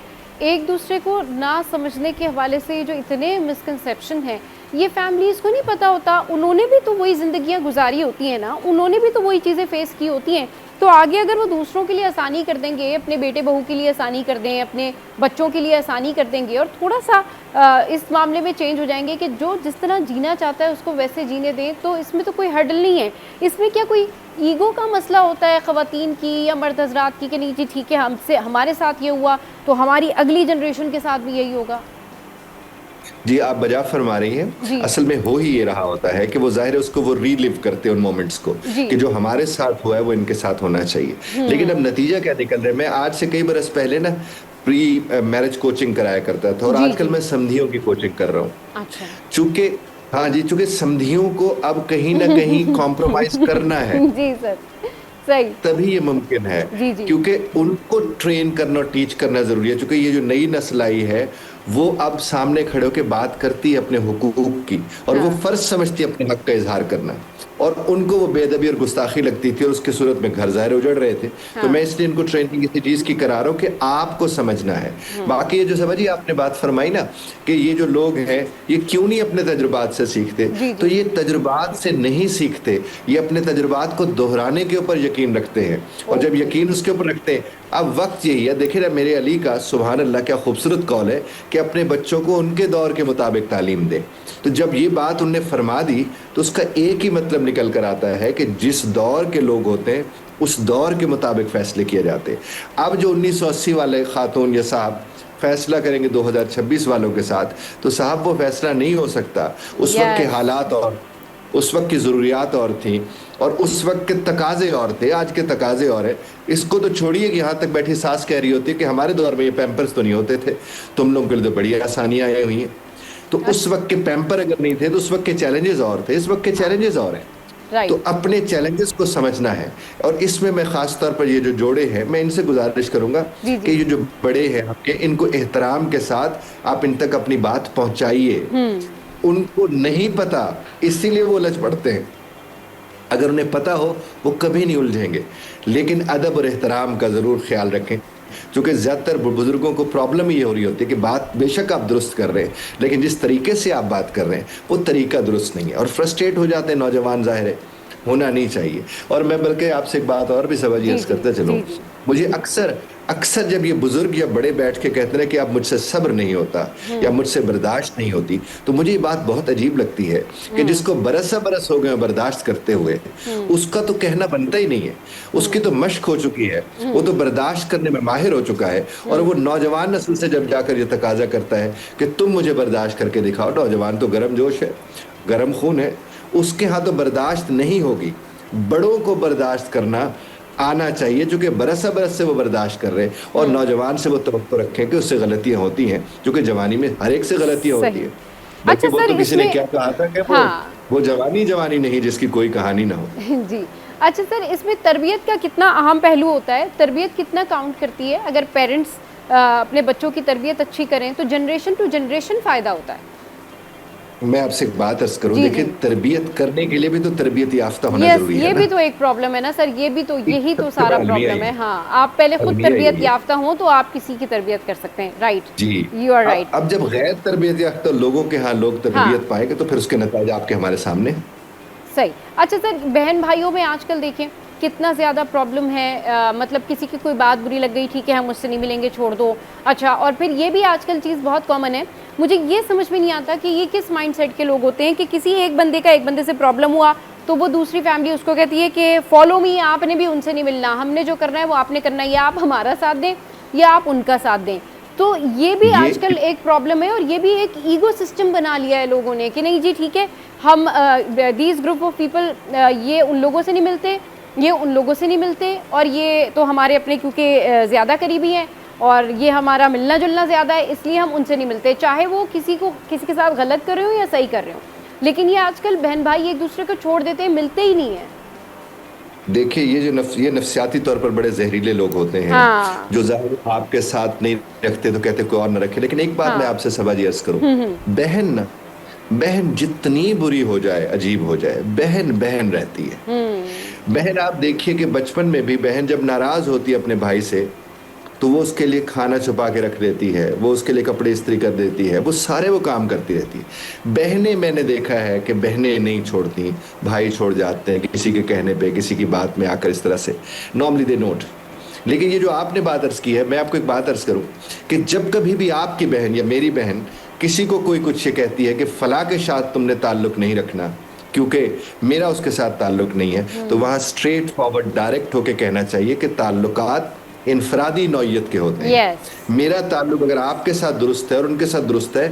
एक दूसरे को ना समझने के हवाले से जो इतने मिसकंसेप्शन है, ये फैमिलीज़ को नहीं पता होता। उन्होंने भी तो वही ज़िंदगियाँ गुजारी होती हैं ना, उन्होंने भी तो वही चीज़ें फेस की होती हैं। तो आगे अगर वो दूसरों के लिए आसानी कर देंगे, अपने बेटे बहू के लिए आसानी कर दें, अपने बच्चों के लिए आसानी कर देंगे और थोड़ा सा इस मामले में चेंज हो जाएंगे कि जो जिस तरह जीना चाहता है उसको वैसे जीने दें, तो इसमें तो कोई हर्डल नहीं है। इसमें क्या कोई ईगो का मसला होता है ख़वातीन की या मर्द हज़रात की कि नहीं जी ठीक है, हमसे हमारे साथ ये हुआ तो हमारी अगली जनरेशन के साथ भी यही होगा? जी आप बजा फरमा रही हैं। असल में हो ही ये रहा होता है कि वो जाहिर है उसको वो रीलिव करते हैं उन मोमेंट्स को कि जो हमारे साथ हुआ है वो इनके साथ होना चाहिए। लेकिन अब नतीजा क्या निकल रहा है, मैं आज से कई बरस पहले ना प्री मैरिज कोचिंग कराया करता था और आजकल मैं समधियों की कोचिंग कर रहा हूँ। अच्छा। चूंकि हाँ जी, चूंकि समधियों को अब कहीं ना कहीं कॉम्प्रोमाइज करना है जी सर, सही, तभी ये मुमकिन है। जी जी। क्योंकि उनको ट्रेन करना और टीच करना जरूरी है, क्योंकि ये जो नई नस्ल आई है वो अब सामने खड़े होकर बात करती है अपने हुकूक की और वो फर्ज समझती है अपने हक का इजहार करना, और उनको वो बेअदबी और गुस्ताखी लगती थी और उसकी सूरत में घर ज़ाहिर उजड़ रहे थे। तो मैं इसलिए इनको ट्रेनिंग इसी चीज़ की करा रहा हूँ कि आपको समझना है। बाकी ये जो समझिए आपने बात फरमाई ना कि ये जो लोग हैं ये क्यों नहीं अपने तजुर्बात से सीखते, तो ये तजुर्बात से नहीं सीखते, ये अपने तजुर्बात को दोहराने के ऊपर यकीन रखते हैं और जब यकीन उसके ऊपर रखते हैं, अब वक्त यही है। देखिए ना मेरे अली का सुभान अल्लाह क्या खूबसूरत कौल है कि अपने बच्चों को उनके दौर के मुताबिक तालीम दे। तो जब ये बात उनने फरमा दी तो उसका एक ही मतलब निकल कर आता है कि जिस दौर के लोग होते हैं उस दौर के मुताबिक फैसले किए जाते हैं। अब जो 1980 वाले खातून या साहब फैसला करेंगे 2026 वालों के साथ, तो साहब वो फैसला नहीं हो सकता। उस वक्त के हालात और उस वक्त की ज़रूरियात और थी और उस वक्त के तकाजे और थे, आज के तकाजे और है। इसको तो छोड़िए कि यहाँ तक बैठी सास कह रही होती है कि हमारे दौर में ये पैम्पर्स तो नहीं होते थे, तुम लोगों के लिए तो बड़ी आसानियाँ आई हुई हैं। तो उस वक्त के पैम्पर अगर नहीं थे तो उस वक्त के चैलेंजेस और थे, इस वक्त के चैलेंजेस और हैं। तो अपने चैलेंजेस को समझना है और इसमें मैं खास तौर पर ये जो जोड़े हैं मैं इनसे गुजारिश करूंगा कि ये जो बड़े हैं आपके, इनको एहतराम के साथ आप इन तक अपनी बात पहुंचाइए। उनको नहीं पता इसीलिए वो उलझ पड़ते हैं, अगर उन्हें पता हो वो कभी नहीं उलझेंगे। लेकिन अदब और एहतराम का जरूर ख्याल रखें, क्योंकि ज़्यादातर बुजुर्गों को प्रॉब्लम ये हो रही होती है कि बात बेशक आप दुरुस्त कर रहे हैं लेकिन जिस तरीके से आप बात कर रहे हैं वो तरीका दुरुस्त नहीं है और फ्रस्ट्रेट हो जाते हैं नौजवान, ज़ाहिर है होना नहीं चाहिए। और मैं बल्कि आपसे एक बात और भी समझिए करते चलूँ, मुझे अक्सर जब ये बुजुर्ग या बड़े बैठ के कहते हैं कि अब मुझसे सब्र नहीं होता या मुझसे बर्दाश्त नहीं होती, तो मुझे ये बात बहुत अजीब लगती है कि जिसको बरस हो गए बर्दाश्त करते हुए उसका तो कहना बनता ही नहीं है। उसकी तो मश्क हो चुकी है, वो तो बर्दाश्त करने में माहिर हो चुका है और वो नौजवान नस्ल से जब जाकर ये तकाजा करता है कि तुम मुझे बर्दाश्त करके दिखाओ, नौजवान तो गर्म जोश है, गर्म खून है, उसके यहाँ तो बर्दाश्त नहीं होगी। बड़ों को बर्दाश्त करना आना चाहिए, जो कि बरस से वो बर्दाश्त कर रहे हैं और नौजवान से वो तवक्को रखें कि उससे गलतियां होती हैं, जो कि जवानी में हर एक से गलतियां होती है। अच्छा वो तो किसी ने क्या कहा था कि वो जवानी नहीं जिसकी कोई कहानी ना हो। जी अच्छा सर, इसमें तरबियत का कितना अहम पहलू होता है, तरबियत कितना काउंट करती है? अगर पेरेंट्स अपने बच्चों की तरबियत अच्छी करें तो जनरेशन टू जनरेशन फ़ायदा होता है। मैं आपसे एक बात अर्ज करूं, देखिए तरबियत करने के लिए भी तो तरबियत याफ्ता होना जरूरी है। ये भी तो एक प्रॉब्लम है ना सर, ये भी तो यही तो सारा प्रॉब्लम है। हाँ, आप पहले खुद तरबियत याफ्ता हो तो आप किसी की तरबियत कर सकते हैं। राइट जी, यू आर राइट। अब जब गैर तरबियत याफ्ता लोगों के यहाँ लोग तरबियत पाएंगे तो फिर उसके नतीजे आपके हमारे सामने। सही। अच्छा सर, बहन भाइयों में आजकल देखें कितना ज़्यादा प्रॉब्लम है, मतलब किसी की कोई बात बुरी लग गई, ठीक है हम मुझसे नहीं मिलेंगे, छोड़ दो। अच्छा, और फिर ये भी आजकल चीज़ बहुत कॉमन है, मुझे ये समझ में नहीं आता कि ये किस माइंडसेट के लोग होते हैं कि किसी एक बंदे से प्रॉब्लम हुआ तो वो दूसरी फैमिली उसको कहती है कि फॉलो मी, आपने भी उनसे नहीं मिलना, हमने जो करना है वो आपने करना है, या आप हमारा साथ दें या आप उनका साथ दें। तो ये भी आजकल एक प्रॉब्लम है और ये भी एक ईगो सिस्टम बना लिया है लोगों ने कि नहीं जी ठीक है, हम दीज ग्रुप ऑफ पीपल ये उन लोगों से नहीं मिलते, ये उन लोगों से नहीं मिलते और ये तो हमारे अपने क्योंकि ज़्यादा करीबी हैं और ये हमारा मिलना जुलना ज़्यादा है, इसलिए हम उनसे नहीं मिलते, चाहे वो किसी के साथ गलत कर रहे हो या सही कर रहे हो। लेकिन ये आजकल बहन भाई एक दूसरे को छोड़ देते हैं, मिलते ही नहीं है। देखिए, ये नफ्सियाती तौर पर बड़े जहरीले लोग होते हैं। हाँ। जो ज़ाहिर आपके साथ नहीं रखते तो कहते कोई और न रखे। लेकिन एक बात मैं आपसे सबाजी अर्ज करूं, बहन जितनी बुरी हो जाए, अजीब हो जाए, बहन बहन रहती है। बहन आप देखिए कि बचपन में भी बहन जब नाराज होती है अपने भाई से, तो वो उसके लिए खाना छुपा के रख देती है, वो उसके लिए कपड़े इस्त्री कर देती है, वो सारे वो काम करती रहती है। बहनें, मैंने देखा है कि बहनें नहीं छोड़ती, भाई छोड़ जाते हैं किसी के कहने पे, किसी की बात में आकर इस तरह से, नॉर्मली दे नोट। लेकिन ये जो आपने बात अर्ज की है, मैं आपको एक बात अर्ज करूं कि जब कभी भी आपकी बहन या मेरी बहन किसी को कोई कुछ ये कहती है कि फला के साथ तुमने ताल्लुक नहीं रखना क्योंकि मेरा उसके साथ ताल्लुक नहीं है, तो वहां स्ट्रेट फॉरवर्ड डायरेक्ट होके कहना चाहिए कि ताल्लुकात इनफरादी नौइयत के होते हैं। मेरा ताल्लुक अगर आपके साथ दुरुस्त है और उनके साथ दुरुस्त है,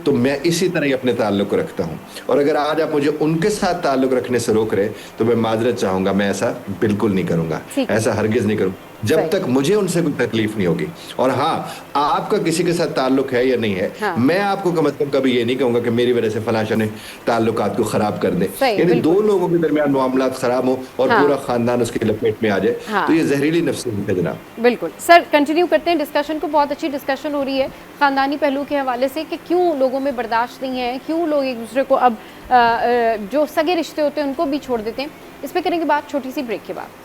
तो मैं इसी तरह ही अपने ताल्लुक को रखता हूं। और अगर आज आप मुझे उनके साथ ताल्लुक रखने से रोक रहे, तो मैं माजरत चाहूंगा, मैं ऐसा बिल्कुल नहीं करूंगा, ऐसा हरगिज नहीं करूंगा जब तक मुझे उनसे कोई तकलीफ नहीं होगी। और हाँ, आपका किसी के साथ ताल्लुक है या नहीं है, हाँ। मैं आपको कम से कम कभी ये नहीं कहूंगा कि मेरी वजह से फलाशा ने ताल्लुकात को खराब कर दे। यानी दो लोगों के दरमियान मामलात खराब हो और हाँ। पूरा खानदान उसकी लपेट में आ जाए, हाँ। तो ये जहरीली नफ्सियत है जनाब। बिल्कुल सर, कंटिन्यू करते हैं डिस्कशन को। बहुत अच्छी डिस्कशन हो रही है खानदानी पहलू के हवाले से कि क्यों लोगों में बर्दाश्त नहीं है, क्यों लोग एक दूसरे को अब जो सगे रिश्ते होते हैं उनको भी छोड़ देते हैं। इस पर करेंगे बात छोटी सी ब्रेक के बाद।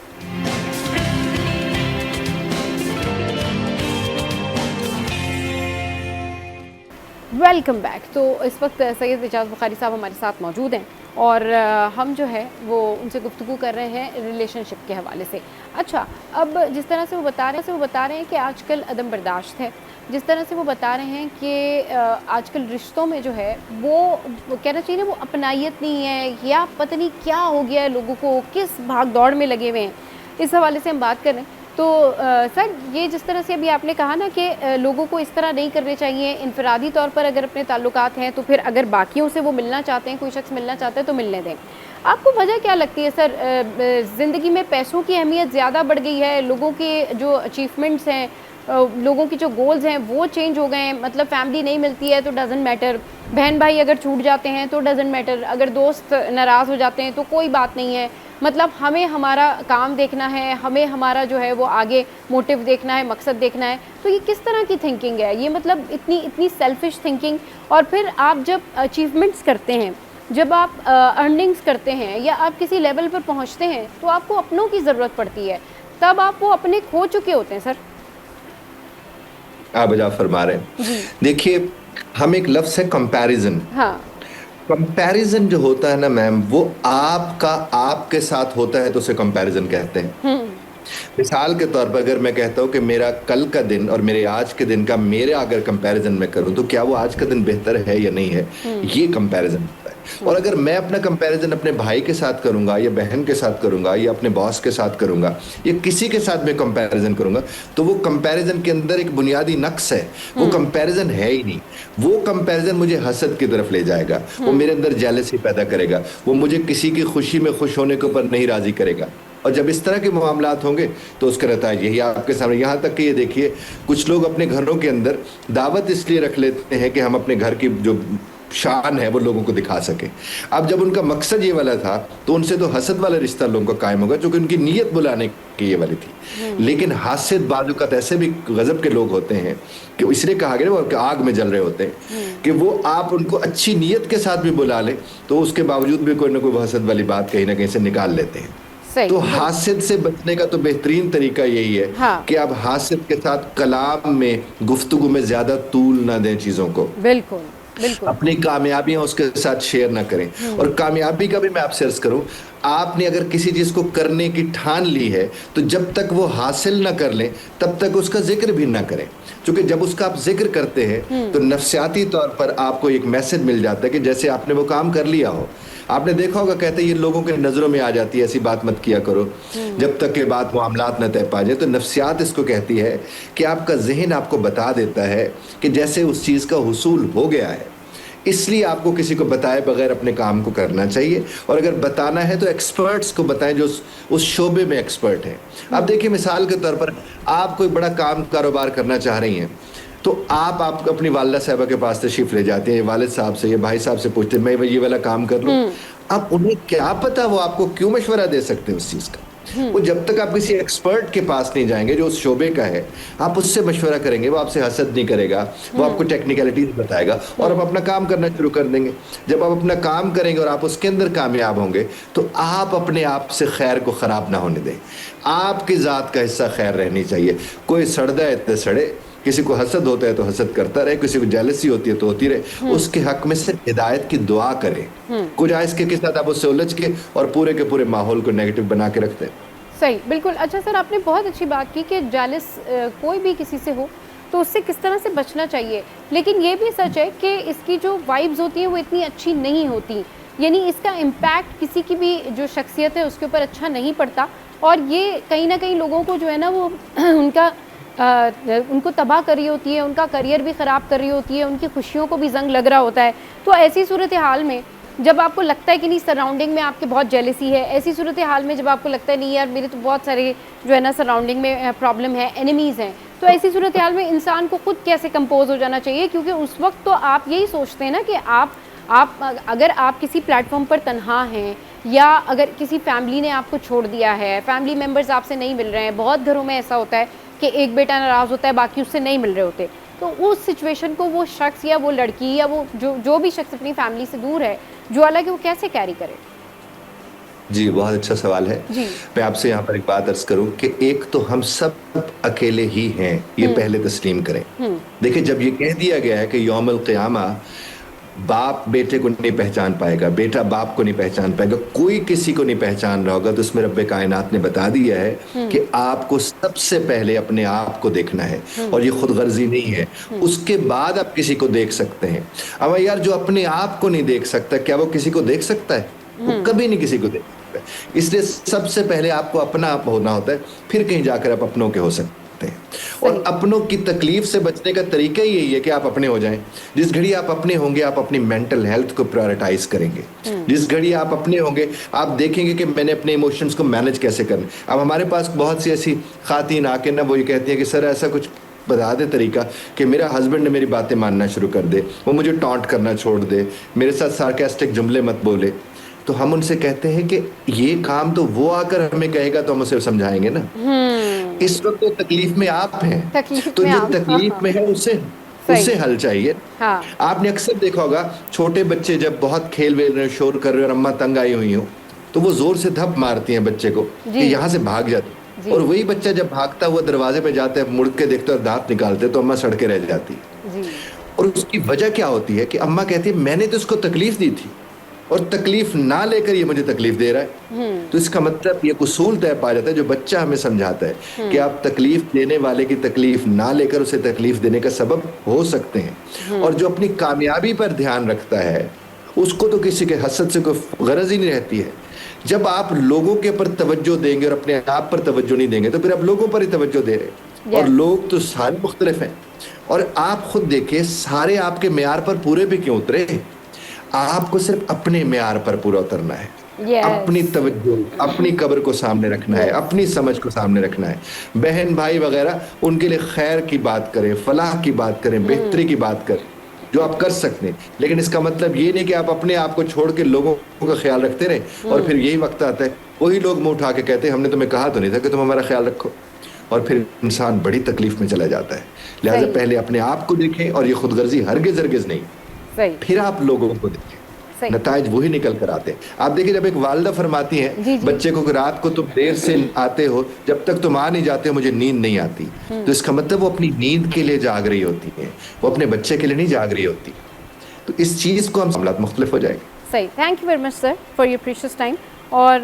Welcome back. तो इस वक्त सैयद एजाज बुखारी साहब हमारे साथ मौजूद हैं और हम जो है वो उनसे गुफ्तगू कर रहे हैं रिलेशनशिप के हवाले से। अच्छा, अब जिस तरह से वो बता रहे हैं कि आजकल अदम बर्दाश्त है, जिस तरह से वो बता रहे हैं कि आजकल रिश्तों में जो है वो कहना चाहिए ना, वो अपनायत नहीं है या पता नहीं क्या हो गया है, लोगों को किस भाग दौड़ में लगे हुए हैं, इस हवाले से हम बात कर रहे हैं। तो सर, ये जिस तरह से अभी आपने कहा ना कि लोगों को इस तरह नहीं करने चाहिए, इनफरादी तौर पर अगर अपने ताल्लुकात हैं तो फिर अगर बाकियों से वो मिलना चाहते हैं, कोई शख्स मिलना चाहता है तो मिलने दें। आपको वजह क्या लगती है सर? ज़िंदगी में पैसों की अहमियत ज़्यादा बढ़ गई है, लोगों के जो अचीवमेंट्स हैं, लोगों की जो गोल्स हैं वो चेंज हो गए हैं। मतलब फैमिली नहीं मिलती है तो डजेंट मैटर, बहन भाई अगर छूट जाते हैं तो डजेंट मैटर, अगर दोस्त नाराज़ हो जाते हैं तो कोई बात नहीं है। मतलब हमें हमारा काम देखना है, हमें हमारा जो है वो आगे मोटिव देखना है, मकसद देखना है। तो ये किस तरह की थिंकिंग है? ये मतलब इतनी सेल्फिश थिंकिंग। और फिर आप जब अचीवमेंट्स करते हैं, जब आप अर्निंग्स करते हैं या आप किसी लेवल पर पहुंचते हैं, तो आपको अपनों की ज़रूरत पड़ती है, तब आप वो अपने खो चुके होते हैं। सर, आप बजा फरमा रहे हैं। देखिए, हम एक लफ्ज़ है कंपैरिजन। हाँ, कंपैरिजन जो होता है ना मैम, वो आपके साथ होता है तो उसे कंपैरिजन कहते हैं। मिसाल के तौर पर अगर मैं कहता हूँ कि मेरा कल का दिन और मेरे आज के दिन का मेरा अगर कंपैरिजन मैं करूँ, तो क्या वो आज का दिन बेहतर है या नहीं है, ये कंपैरिजन होता है। और अगर मैं अपना कंपैरिजन अपने भाई के साथ करूंगा या बहन के साथ करूंगा या अपने बॉस के साथ करूंगा या किसी के साथ मैं कंपैरिजन करूंगा, तो वो कंपैरिजन के अंदर एक बुनियादी नक्स है, वो कंपैरिजन है ही नहीं। वो कंपैरिजन मुझे हसद की तरफ ले जाएगा, वो मेरे अंदर जेलसी पैदा करेगा, वो मुझे किसी की खुशी में खुश होने के ऊपर नहीं राजी करेगा। और जब इस तरह के मामलात होंगे तो उसका नतीजा यही आपके सामने। यहाँ तक कि ये देखिए, कुछ लोग अपने घरों के अंदर दावत इसलिए रख लेते हैं कि हम अपने घर की जो शान है वो लोगों को दिखा सके। अब जब उनका मकसद ये वाला था तो उनसे तो हसद वाला रिश्ता लोगों का कायम होगा, क्योंकि उनकी नीयत बुलाने की ये वाली थी। लेकिन हासिद बाजुकात ऐसे भी गजब के लोग होते हैं कि इसलिए कहा गया वो आग में जल रहे होते हैं कि वो आप उनको अच्छी नीयत के साथ भी बुला ले तो उसके बावजूद भी कोई ना कोई हसद वाली बात कहीं ना कहीं से निकाल लेते हैं। तो हासिद से बचने का तो बेहतरीन तरीका यही है कि आप हासिद के साथ कलाम में, गुफ्तगू में ज्यादा तूल ना दें चीजों को। बिल्कुल। अपनी कामयाबियां उसके साथ शेयर ना करें। और कामयाबी का भी मैं आपसे अर्ज करूं, आपने अगर किसी चीज को करने की ठान ली है तो जब तक वो हासिल ना कर लें तब तक उसका जिक्र भी ना करें, क्योंकि जब उसका आप जिक्र करते हैं तो नफ्सियाती तौर पर आपको एक मैसेज मिल जाता है कि जैसे आपने वो काम कर लिया हो। आपने देखा होगा, कहते हैं ये लोगों के नजरों में आ जाती है, ऐसी बात मत किया करो जब तक के बाद मामलात न तय पा जाए। तो नफ्सियात इसको कहती है कि आपका जहन आपको बता देता है कि जैसे उस चीज का हुसूल हो गया है, इसलिए आपको किसी को बताए बगैर अपने काम को करना चाहिए, और अगर बताना है तो एक्सपर्ट्स को बताएं जो उस शोबे में एक्सपर्ट हैं। अब देखिए, मिसाल के तौर पर आप कोई बड़ा काम कारोबार करना चाह रही हैं, तो आप अपनी वालिदा साहबा के पास तशरीफ ले जाते हैं, वालिद साहब से या भाई साहब से पूछते हैं मैं ये वाला काम कर लूं। अब उन्हें क्या पता वो आपको क्यों मशवरा दे सकते हैं उस चीज का। वो जब तक आप किसी एक्सपर्ट के पास नहीं जाएंगे जो उस शोबे का है, आप उससे मशवरा करेंगे, वो आपसे हसद नहीं करेगा, वो आपको टेक्निकलिटीज बताएगा और आप अपना काम करना शुरू कर देंगे। जब आप अपना काम करेंगे और आप उसके अंदर कामयाब होंगे, तो आप अपने आप से खैर को खराब ना होने दें। आपकी जात का हिस्सा खैर रहनी चाहिए। कोई सड़दा है इतने सड़े, किसी को हसद होता है तो हसद करता रहे, किसी को जेलसी होती है तो होती रहे, उसके हक में सिर्फ हिदायत की दुआ करें। कुछ आइस के साथ आप उससे उलझ के और पूरे के पूरे माहौल को नेगेटिव बना के रखते हैं। सही, बिल्कुल। अच्छा सर, आपने बहुत अच्छी बात की कि जेलस कोई भी किसी से हो तो उससे किस तरह से बचना चाहिए, लेकिन ये भी सच है कि इसकी जो वाइब्स होती हैं वो इतनी अच्छी नहीं होती, यानी इसका इम्पैक्ट किसी की भी जो शख्सियत है उसके ऊपर अच्छा नहीं पड़ता, और ये कहीं ना कहीं लोगों को जो है ना वो उनको तबाह कर रही होती है, उनका करियर भी ख़राब कर रही होती है, उनकी खुशियों को भी जंग लग रहा होता है। तो ऐसी सूरत हाल में जब आपको लगता है कि नहीं सराउंडिंग में आपके बहुत जेलसी है, ऐसी सूरत हाल में जब आपको लगता है नहीं यार मेरे तो बहुत सारे जो है ना सराउंडिंग में प्रॉब्लम है, एनिमीज़ हैं, तो ऐसी सूरत हाल में इंसान को खुद कैसे कंपोज हो जाना चाहिए? क्योंकि उस वक्त तो आप यही सोचते हैं ना कि आप अगर आप किसी प्लेटफॉर्म पर तन्हा हैं या अगर किसी फैमिली ने आपको छोड़ दिया है, फैमिली मेम्बर्स आपसे नहीं मिल रहे हैं, बहुत घरों में ऐसा होता है कि एक बेटा नाराज़ होता है बाकी उससे नहीं मिल रहे होते, तो उस सिचुएशन को वो शख्स या वो लड़की या वो जो भी शख्स अपनी फैमिली से दूर है, जो अलग है, वो कैसे कैरी करे? जी, बहुत अच्छा सवाल है। मैं आपसे यहाँ पर एक बात अर्ज करूं कि एक तो हम सब अकेले ही हैं, ये पहले तस्लीम करें। देखिए, जब ये कह दिया गया है कि यौमुल क़ियामा बाप बेटे को नहीं पहचान पाएगा, बेटा बाप को नहीं पहचान पाएगा, कोई किसी को नहीं पहचान रहा होगा, तो उसमें रब्बे कायनात ने बता दिया है कि आपको सबसे पहले अपने आप को देखना है, और ये खुद गर्जी नहीं है। उसके बाद आप किसी को देख सकते हैं। अब यार, जो अपने आप को नहीं देख सकता, क्या वो किसी को देख सकता है? वो कभी नहीं किसी को देख सकता। इसलिए सबसे पहले आपको अपना आप होना होता है, फिर कहीं जाकर आप अपनों के हो सकते हैं। और अपनों की तकलीफ से बचने का तरीका यही है कि आप अपने हो जाएं। जिस घड़ी आप अपने होंगे, आप अपनी मेंटल हेल्थ को प्रायोरिटाइज करेंगे। जिस घड़ी आप अपने होंगे, आप देखेंगे कि मैंने अपने इमोशंस को मैनेज कैसे करना। अब हमारे पास बहुत सी ऐसी खातीन आके ना वो ये कहती है कि सर ऐसा कुछ बता दे तरीका कि मेरा हस्बैंड ने मेरी बातें मानना शुरू कर दे, वो मुझे टॉन्ट करना छोड़ दे, मेरे साथ सार्कास्टिक जुमले मत बोले। तो हम उनसे कहते हैं कि ये काम तो वो आकर हमें कहेगा तो हम उसे समझाएंगे ना। इस वक्त तो तकलीफ में आप हैं, तो जो तकलीफ में है उससे हल चाहिए। आपने अक्सर देखा होगा, छोटे बच्चे जब बहुत खेल वेल रहे, शोर कर रहे और अम्मा तंग आई हुई हो, तो वो जोर से धप मारती हैं बच्चे को कि यहाँ से भाग जाते, और वही बच्चा जब भागता हुआ दरवाजे पे जाता है, मुड़ के देखता है, दांत निकालते, तो अम्मा सड़के रह जाती। और उसकी वजह क्या होती है कि अम्मा कहती है मैंने तो उसको तकलीफ दी थी और तकलीफ ना लेकर ये मुझे तकलीफ दे रहा है। तो इसका मतलब ये उसूल तय पा जाता है जो बच्चा हमें समझाता है कि आप तकलीफ देने वाले की तकलीफ ना लेकर उसे तकलीफ देने का सबब हो सकते हैं। और जो अपनी कामयाबी पर ध्यान रखता है, उसको तो किसी के हसद से कोई गरज ही नहीं रहती है। जब आप लोगों के ऊपर तवज्जो देंगे और अपने आप पर तवज्जो नहीं देंगे, तो फिर आप लोगों पर ही तवज्जो दे रहे। और लोग तो सारे मुख्तलिफ हैं, और आप खुद देखिए सारे आपके मेयार पर पूरे भी क्यों उतरे। आपको सिर्फ अपने मेयार पर पूरा उतरना है। अपनी तवज्जो, अपनी कब्र को सामने रखना है, अपनी समझ को सामने रखना है। बहन भाई वगैरह, उनके लिए खैर की बात करें, फलाह की बात करें, बेहतरी की बात करें, जो आप कर सकते हैं। लेकिन इसका मतलब ये नहीं कि आप अपने आप को छोड़ के लोगों का ख्याल रखते रहे, और फिर यही वक्त आता है वही लोग मुंह उठा के कहते हैं हमने तुम्हें कहा तो नहीं था कि तुम हमारा ख्याल रखो, और फिर इंसान बड़ी तकलीफ में चला जाता है। लिहाजा पहले अपने आप को देखें, और ये खुदगर्जी हरगिज नहीं, फिर आप लोगों को देखें, नताइज वही निकल कर आते हैं। आप देखिए, जब एक वालिदा फरमाती हैं बच्चे को कि रात को तुम देर से आते हो, जब तक तुम आ नहीं जाते हो मुझे नींद नहीं आती, तो इसका मतलब वो अपनी नींद के लिए जाग रही होती है, वो अपने बच्चे के लिए नहीं जाग रही होती। तो इस चीज को हम मामलात मुख्तलिफ हो जाएंगे। सही, thank you very much sir for your precious time. और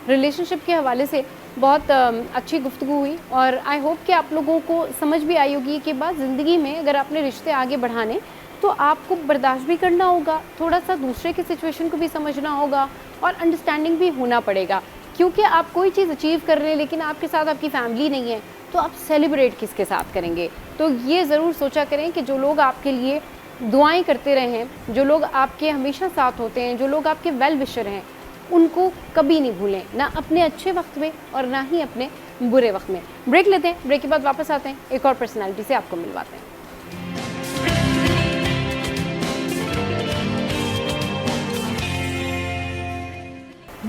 रिलेशनशिप के हवाले से बहुत अच्छी गुफ्तगू हुई, और आई होप कि आप लोगों को समझ भी आई होगी कि बात ज़िंदगी में अगर आपने रिश्ते आगे बढ़ाने तो आपको बर्दाश्त भी करना होगा, थोड़ा सा दूसरे की सिचुएशन को भी समझना होगा, और अंडरस्टैंडिंग भी होना पड़ेगा। क्योंकि आप कोई चीज़ अचीव कर रहे हैं लेकिन आपके साथ आपकी फैमिली नहीं है, तो आप सेलिब्रेट किसके साथ करेंगे? तो ये ज़रूर सोचा करें कि जो लोग आपके लिए दुआएं करते रहें, जो लोग आपके हमेशा साथ होते हैं, जो लोग आपके वेल विशर हैं, उनको कभी नहीं भूलें, ना अपने अच्छे वक्त में और ना ही अपने बुरे वक्त में। ब्रेक लेते हैं, ब्रेक के बाद वापस आते हैं, एक और पर्सनालिटी से आपको मिलवाते हैं।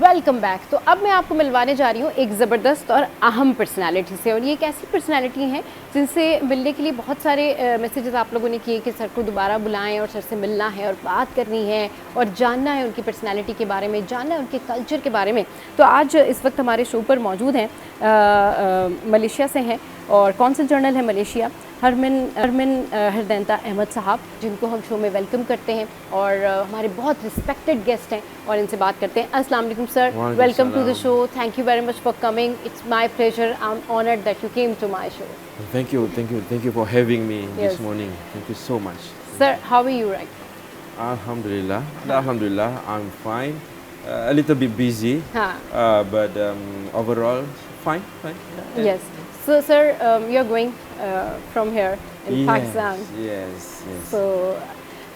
Welcome back. तो अब मैं आपको मिलवाने जा रही हूँ एक ज़बरदस्त और अहम पर्सनालिटी से, और ये एक ऐसी पर्सनालिटी हैं जिनसे मिलने के लिए बहुत सारे मैसेजेस आप लोगों ने किए कि सर को दोबारा बुलाएं और सर से मिलना है और बात करनी है और जानना है उनकी पर्सनालिटी के बारे में, जानना है उनके कल्चर के बारे में। तो आज इस वक्त हमारे शो पर मौजूद हैं, मलेशिया से हैं और कौंसल जनरल है मलेशिया, हरमिन हरदैंता अहमद साहब, जिनको हम शो में वेलकम करते हैं और हमारे बहुत रिस्पेक्टेड गेस्ट हैं और इनसे बात करते हैं। अस्सलाम वालेकुम sir, welcome to the show, thank you very much for coming, it's my pleasure, I am honoured that you came to my show. Thank you for having me this morning. Thank you so much. Sir, how are you right? Alhamdulillah, I'm fine. A little bit busy, but overall fine. Yes. So, sir, you're going from here in Pakistan. Yes. So,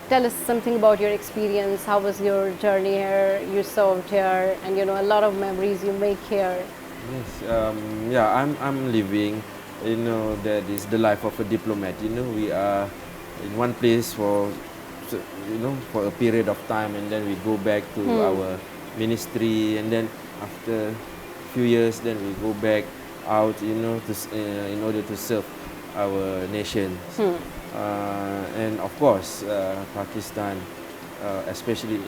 tell us something about your experience. How was your journey here? You served here, and a lot of memories you make here. Yes. I'm living. That is the life of a diplomat. We are in one place for a period of time, and then we go back to our ministry, and then after few years, then we go back out, in order to serve our nation. And of course, Pakistan, especially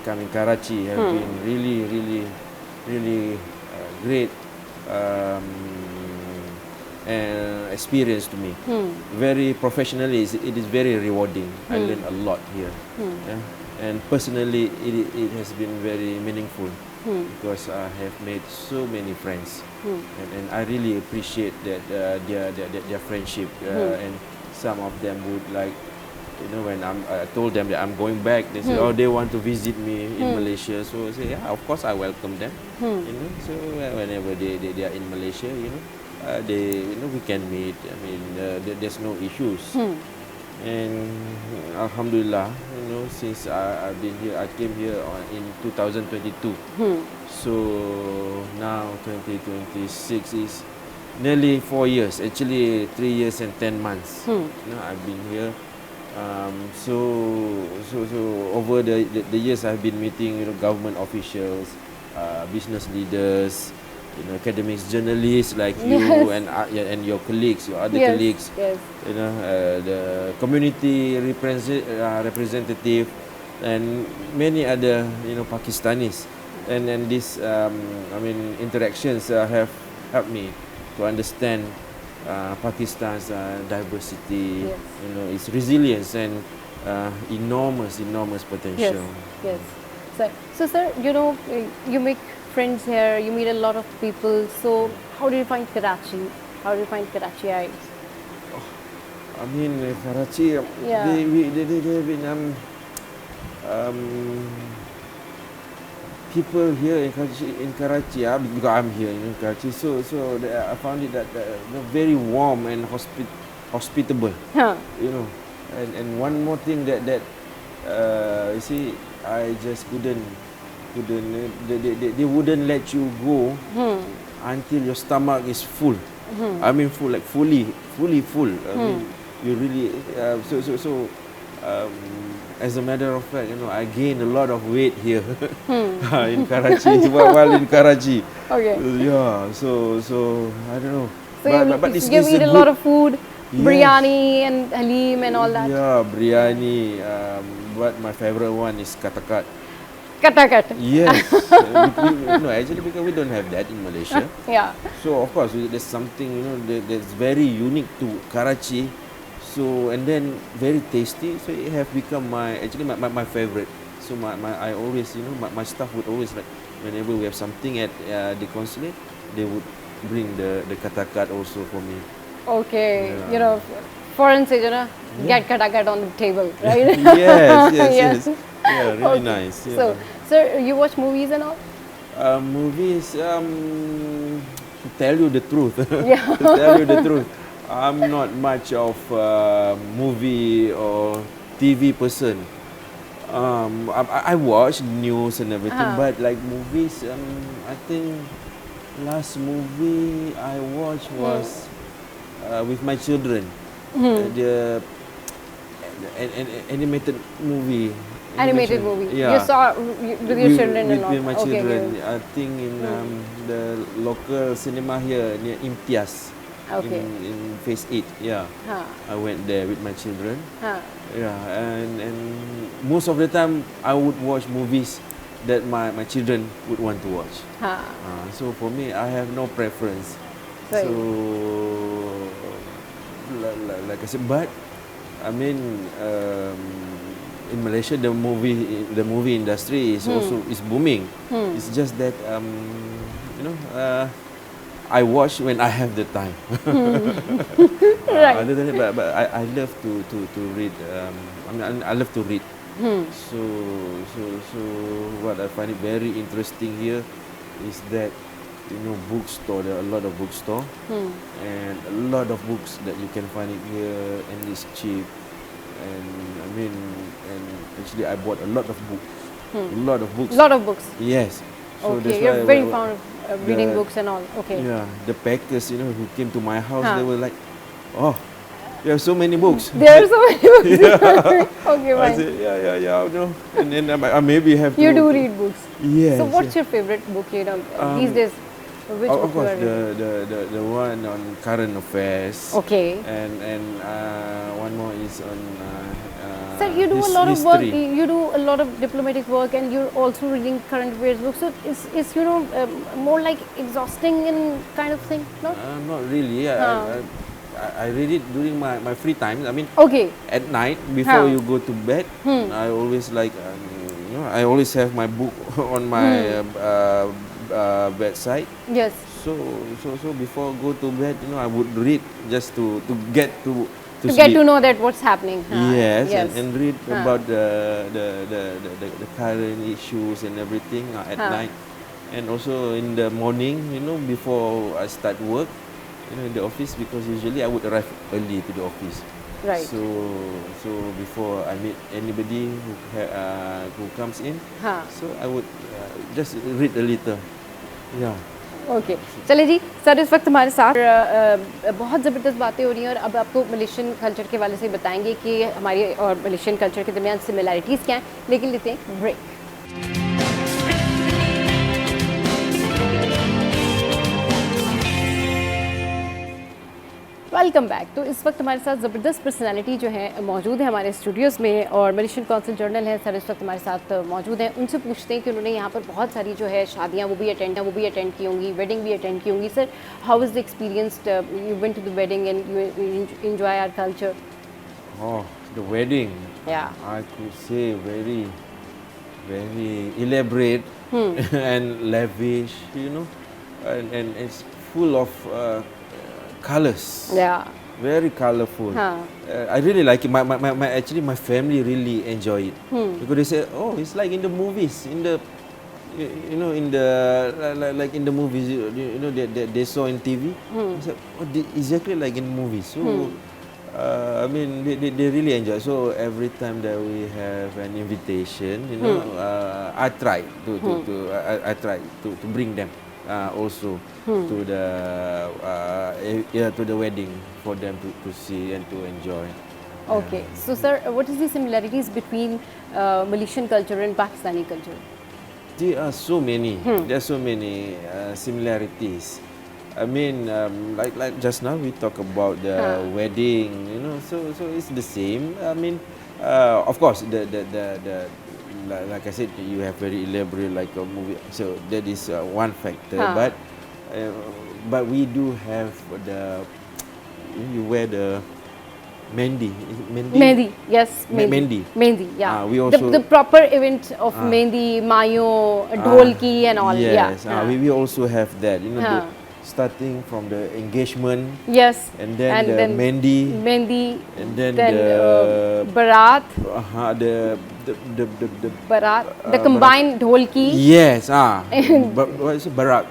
coming Karachi, have been really great experience to me. Very professionally, it is very rewarding. I learned a lot here, and personally, it has been very meaningful because I have made so many friends, and I really appreciate that their friendship. And some of them would like, when I told them that I'm going back, they say, oh, they want to visit me in Malaysia. So I say, yeah, of course I welcome them. So whenever they are in Malaysia, we can meet. I mean, there's no issues. And Alhamdulillah, since I've been here, I came here in 2022. So now 2026 is nearly 4 years. Actually, 3 years and 10 months. I've been here. So over the years, I've been meeting government officials, business leaders, academics, journalists like you, and your colleagues, your other colleagues, the community representative, and many other Pakistanis, and these interactions have helped me to understand Pakistan's diversity, its resilience, and enormous potential. Yes. So sir, you make friends here, you meet a lot of people. So how do you find Karachi? How do you find Karachiites? I mean, Karachi, they've been people here in Karachi, because I'm here in Karachi, so I found it that they're very warm and hospitable. And one more thing that you see, I just couldn't. They wouldn't let you go until your stomach is full. I mean, full, like fully full. I mean, you really as a matter of fact, I gained a lot of weight here in Karachi while in Karachi. Okay. Yeah. So I don't know. So but it's you eat a lot of food, biryani and halim and all that. Yeah, biryani. But my favorite one is katakat. Katakat. Yes. Actually, because we don't have that in Malaysia. Yeah. So of course, there's something that's very unique to Karachi. So and then very tasty. So it have become my favorite. So I always my staff would always, like, whenever we have something at the consulate, they would bring the katakat also for me. Okay. Foreign say, get katakat on the table, right? Yes. Yeah, really nice. Yeah. So, sir, you watch movies and all? Movies, to tell you the truth, I'm not much of movie or TV person. I watch news and everything, Uh-huh. but like movies, I think last movie I watched was with my children. The animated movie. Animated Animation. movie. Yeah. You saw with your children with, and all. with my Okay, children. okay. I think in the local cinema here near Imtiaz. Okay. In Phase 8. Yeah. Huh. I went there with my children. Huh. Yeah, and most of the time I would watch movies that my children would want to watch. Huh. So for me, I have no preference. Right. So, like I said, but I mean, in Malaysia, the movie industry is also is booming. It's just that you know. I watch when I have the time. Right. Other than that, but I love to read. I love to read. So what I find it very interesting here is that bookstore. There are a lot of bookstore and a lot of books that you can find it here, and it's cheap. And I mean, and actually I bought a lot of books. A lot of books. Lot of books. Yes. So Okay, that's you're why very fond of reading books and all. Okay. Yeah, the packers, who came to my house, Huh. they were like, "Oh, you have so many books." There are so many books. Okay, I fine. said, yeah, no. And then I maybe have to. You do read books. Yes. So what's your favorite book, these days? Which Of book you course, are reading? the one on current affairs. Okay. And one more is on. Sir, you do a lot of work. history. You do a lot of diplomatic work, and you're also reading current affairs books. So is more like exhausting and kind of thing, no? Not really. I read it during my free time. I mean, Okay. at night before Huh. you go to bed, I always like I always have my book on my bedside. Yes. So before go to bed, I would read just to get to To get sleep. to know that what's happening. Yes, Yes. and read Huh. about the current issues and everything at Huh. night, and also in the morning, before I start work, in the office, because usually I would arrive early to the office. Right. So before I meet anybody who comes in, हाँ. so I would just read a little. Yeah. Okay चलिए जी सर, इस वक्त हमारे साथ बहुत ज़बरदस्त बातें हो रही हैं, और अब आपको मलेशियन कल्चर के हवाले से बताएंगे कि हमारी और मलेशियन कल्चर के दरमियान सिमिलैरिटीज़ क्या हैं, लेकिन लेते हैं ब्रेक। Welcome back. तो इस वक्त हमारे साथ ज़बरदस्त पर्सनालिटी जो है मौजूद है हमारे स्टूडियोज़ में, और मलेशियन कौंसल जर्नल है सर इस वक्त हमारे साथ मौजूद हैं। उनसे पूछते हैं कि उन्होंने यहाँ पर बहुत सारी जो है शादियाँ वो भी अटेंड की होंगी, वेडिंग भी अटेंड की होंगी। Sir, how is the experience? You went to the wedding and you enjoy our culture? Oh, the wedding. Yeah. I could say very, very elaborate and lavish, and it's full of colors. Yeah. Very colorful. Huh. I really like it. Actually, my family really enjoy it because they say, "Oh, it's like in the movies, in the, in the like in the movies, they saw in TV." I said, "Oh, exactly like in movies." So, I mean, they really enjoy. So every time that we have an invitation, I try I try to bring them also to the to the wedding for them to see and to enjoy. Okay. So sir, what is the similarities between Malaysian culture and Pakistani culture? There are so many. There are so many similarities. I mean, like just now we talk about the wedding, so it's the same. I mean, of course, the like I said, you have very elaborate like a movie, so that is one factor. But we do have you wear the Mehndi. Is it Mehndi? Mehndi, yes. Mehndi. Mehndi, yeah. We also the proper event of Mehndi, Mayo, Dholki and all. Yes, Yeah. we also have that. Starting from the engagement. Yes. And then the Mehndi. Mehndi. And then the Barat. The Barat. The combined Dholki. Yes. What is it? Barat.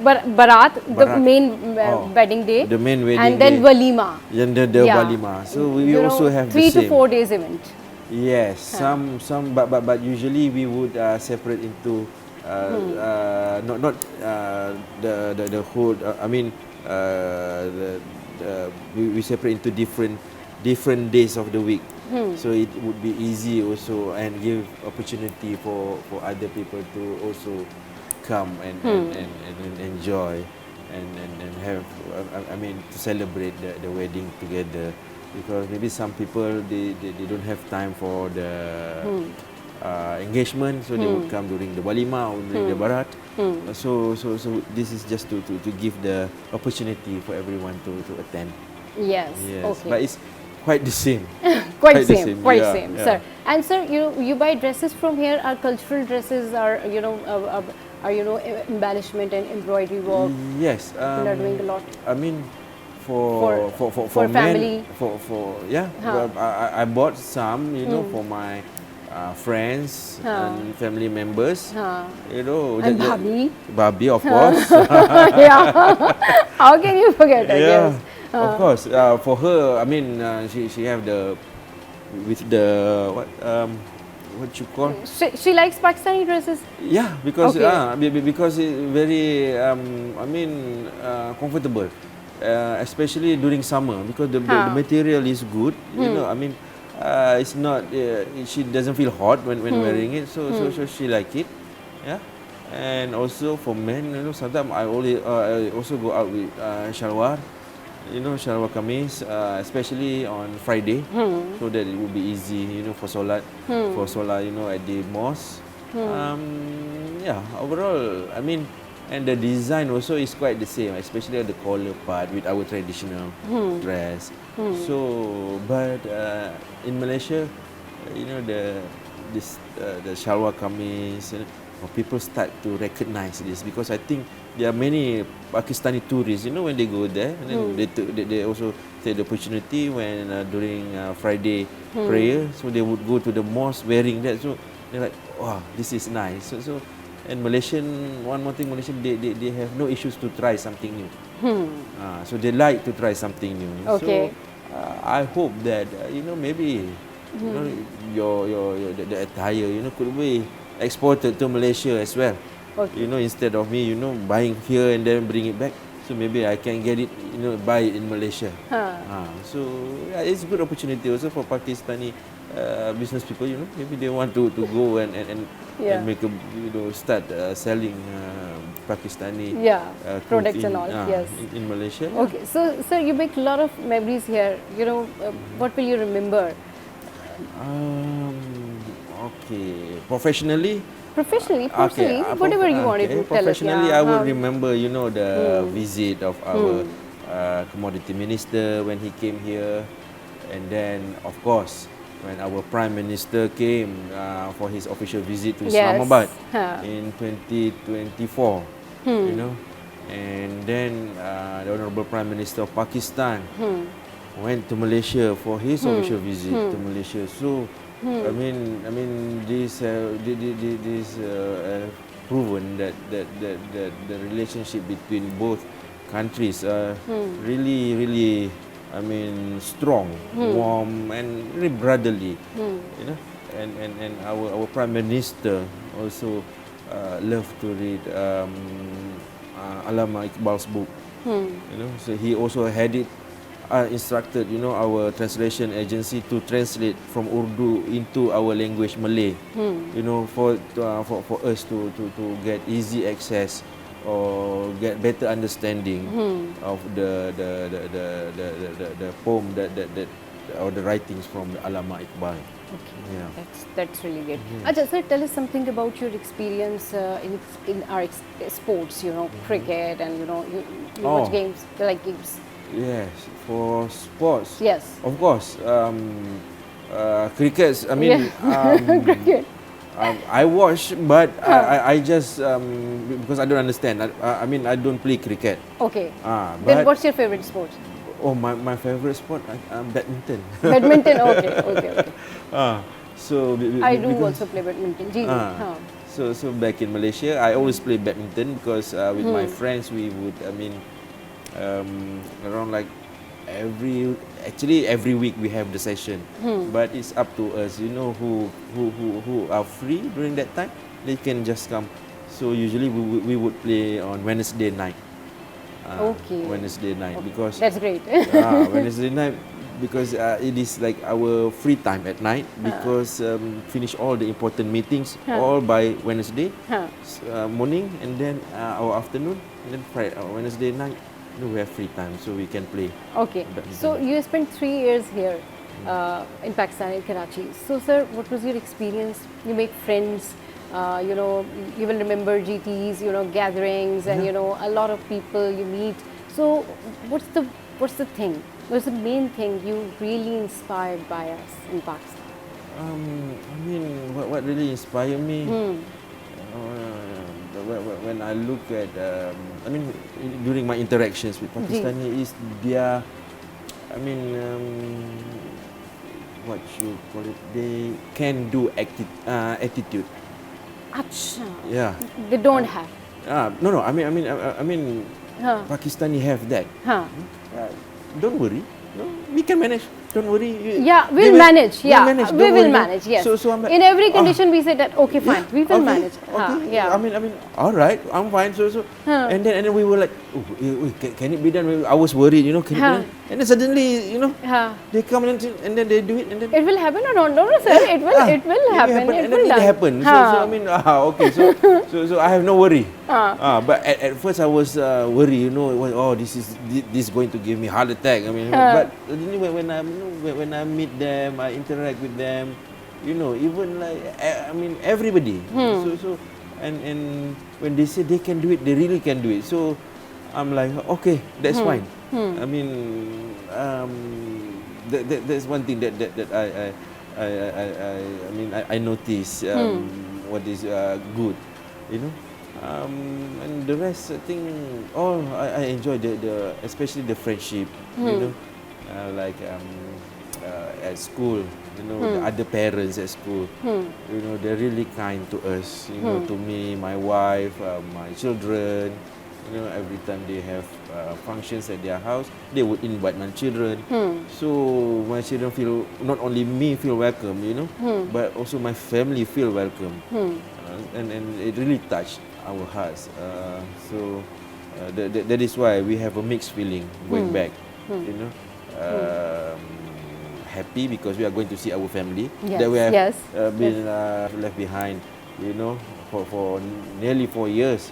Barat, the Barat. main wedding day. The main wedding and then day. Walima. And then the Yeah. Walima. So we also have the 3 same. to 4 days event. Yes, but usually we would separate into not the whole. I mean, we separate into different days of the week. So it would be easy also and give opportunity for other people to also come and enjoy and have I mean to celebrate the wedding together, because maybe some people they don't have time for the engagement, so they would come during the walima or during the barat. So this is just to give the opportunity for everyone to attend. Yes. Yes, Okay. but it's quite the same. Quite same, yeah, same, yeah. sir. And sir, you buy dresses from here. Our cultural dresses are embellishment and embroidery work. Yes, People are doing a lot. I mean, for for men, family. for yeah, Huh. well, I bought some, you know, for my friends and family members. You know, And bhabhi. Bhabhi, of course. Yeah. How can you forget her? Yeah, Yes. of course. For her, I mean, she have the with the what you call. She likes Pakistani dresses. Yeah, because Okay. because it's very I mean comfortable, especially during summer, because the material is good. You know, I mean, it's not she doesn't feel hot when wearing it, so she like it. Yeah, and also for men, you know, sometimes I also go out with shalwar. You know, shalwar kameez, especially on Friday, so that it will be easy, you know, for solat, you know, at the mosque. Yeah, overall, I mean, and the design also is quite the same, especially the collar part with our traditional dress. So, but in Malaysia, you know, the shalwar kameez, you know, people start to recognize this, because I think there are many Pakistani tourists, you know, when they go there, and then they also take the opportunity when during Friday prayer, so they would go to the mosque wearing that. So they're like, wow, this is nice. So and one more thing, Malaysian, they have no issues to try something new. So they like to try something new. Okay. So I hope that you know, maybe you know, your the attire, you know, could be exported to Malaysia as well. Okay. You know, instead of me, you know, buying here and then bring it back, so maybe I can get it, you know, buy it in Malaysia. So yeah, it's a good opportunity also for Pakistani business people. You know, maybe they want to go and Yeah. make a, you know, start selling Pakistani Products clothes and all. Yes. in Malaysia. Okay, so sir, you make a lot of memories here. You know, what will you remember? Okay, professionally. Professionally, personally, Okay, whatever you wanted to tell us. professionally, Yeah. I would remember, you know, the visit of our commodity minister when he came here, and then of course when our prime minister came for his official visit to Yes. Islamabad Huh. in 2024, you know, and then the honorable prime minister of Pakistan went to Malaysia for his official visit to Malaysia. So I mean this proven that the relationship between both countries are really I mean strong, warm, and really brotherly. You know, and our prime minister also loved to read Allama Iqbal's book. You know, so he also had it instructed, you know, our translation agency to translate from Urdu into our language Malay. You know, for us to get easy access or get better understanding of the poem that or the writings from Allama Iqbal. Okay, Yeah. that's really good. Acha, sir, tell us something about your experience in our sports. You know, cricket, and you know, you watch games, you like games. Yes, for sports. Yes. Of course. Cricket. I mean, Cricket. I watch, but I just because I don't understand. I mean, I don't play cricket. Okay. But Then what's your favorite sport? oh, my favorite sport, badminton. Badminton. Okay. So I do because- also play badminton. Ji, ji. Huh. So back in Malaysia, I always play badminton because with my friends we would, I mean, around like every week we have the session, but it's up to us. You know who are free during that time, they can just come. So usually we would play on Wednesday night. Okay. Wednesday night because That's great. Wednesday night because it is like our free time at night because finish all the important meetings all by Wednesday Huh. morning, and then our afternoon, and then Friday, Wednesday night, we have free time so we can play. Okay, so you spent 3 years here in Pakistan, in Karachi. So, sir, what was your experience? You make friends, you know, you will remember GTs, you know, gatherings, and you know, a lot of people you meet. So, what's the thing? What's the main thing you really inspired by us in Pakistan? I mean, what really inspired me when I look at, I mean, during my interactions with Pakistani is their, I mean, what you call it? They can do attitude. Acha. Yeah. They don't have. No. I mean, Huh. Pakistani have that. Huh. Don't worry. No, we can manage. Don't worry. Yeah, They we'll manage. we'll Yeah, manage. we Don't will worry, no. manage. Yes. So I'm like, in every condition, we say that okay, fine, yeah, we will okay, manage. Okay. Yeah. I mean, all right, I'm fine. So, Huh. and then we were like, oh, can it be done? I was worried, you know, can it be Huh. done? And then suddenly, you know, Huh. they come and then they do it, and then It will happen or not? No, sir. It will. It will happen. and It then will it happen. So I mean, okay. So I have no worry. But at first I was worried, you know, this is going to give me heart attack. I mean, but anyway, when I meet them, I interact with them, you know, even like I mean everybody. So and when they say they can do it, they really can do it. So I'm like, okay, that's fine. I mean, that's one thing that I mean I notice what is good, you know. And the rest, I think, I enjoy the especially the friendship, you know, like at school, you know, the other parents at school, you know, they're really kind to us, you know, to me, my wife, my children, you know, every time they have functions at their house, they would invite my children. So my children feel, not only me feel welcome, you know, but also my family feel welcome. And it really touched our hearts. So that is why we have a mixed feeling going back, you know. Happy because we are going to see our family that we have been left behind, you know, for nearly 4 years.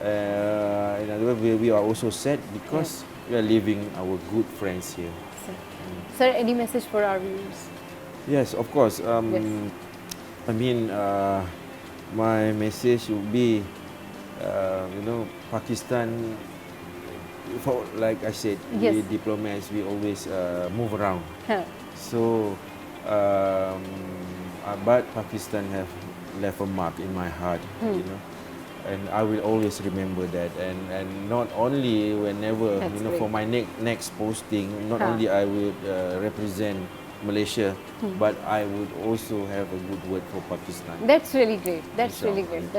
In other words, we are also sad because we are leaving our good friends here. Sir, any message for our viewers? Yes, of course. I mean, my message would be, you know, Pakistan, like I said, we diplomats, we always move around. So, but Pakistan have left a mark in my heart, you know, and I will always remember that. And not only whenever, That's you know, great. for my next posting, not only I would represent Malaysia, but I would also have a good word for Pakistan. That's really great. That's really Inshallah. great.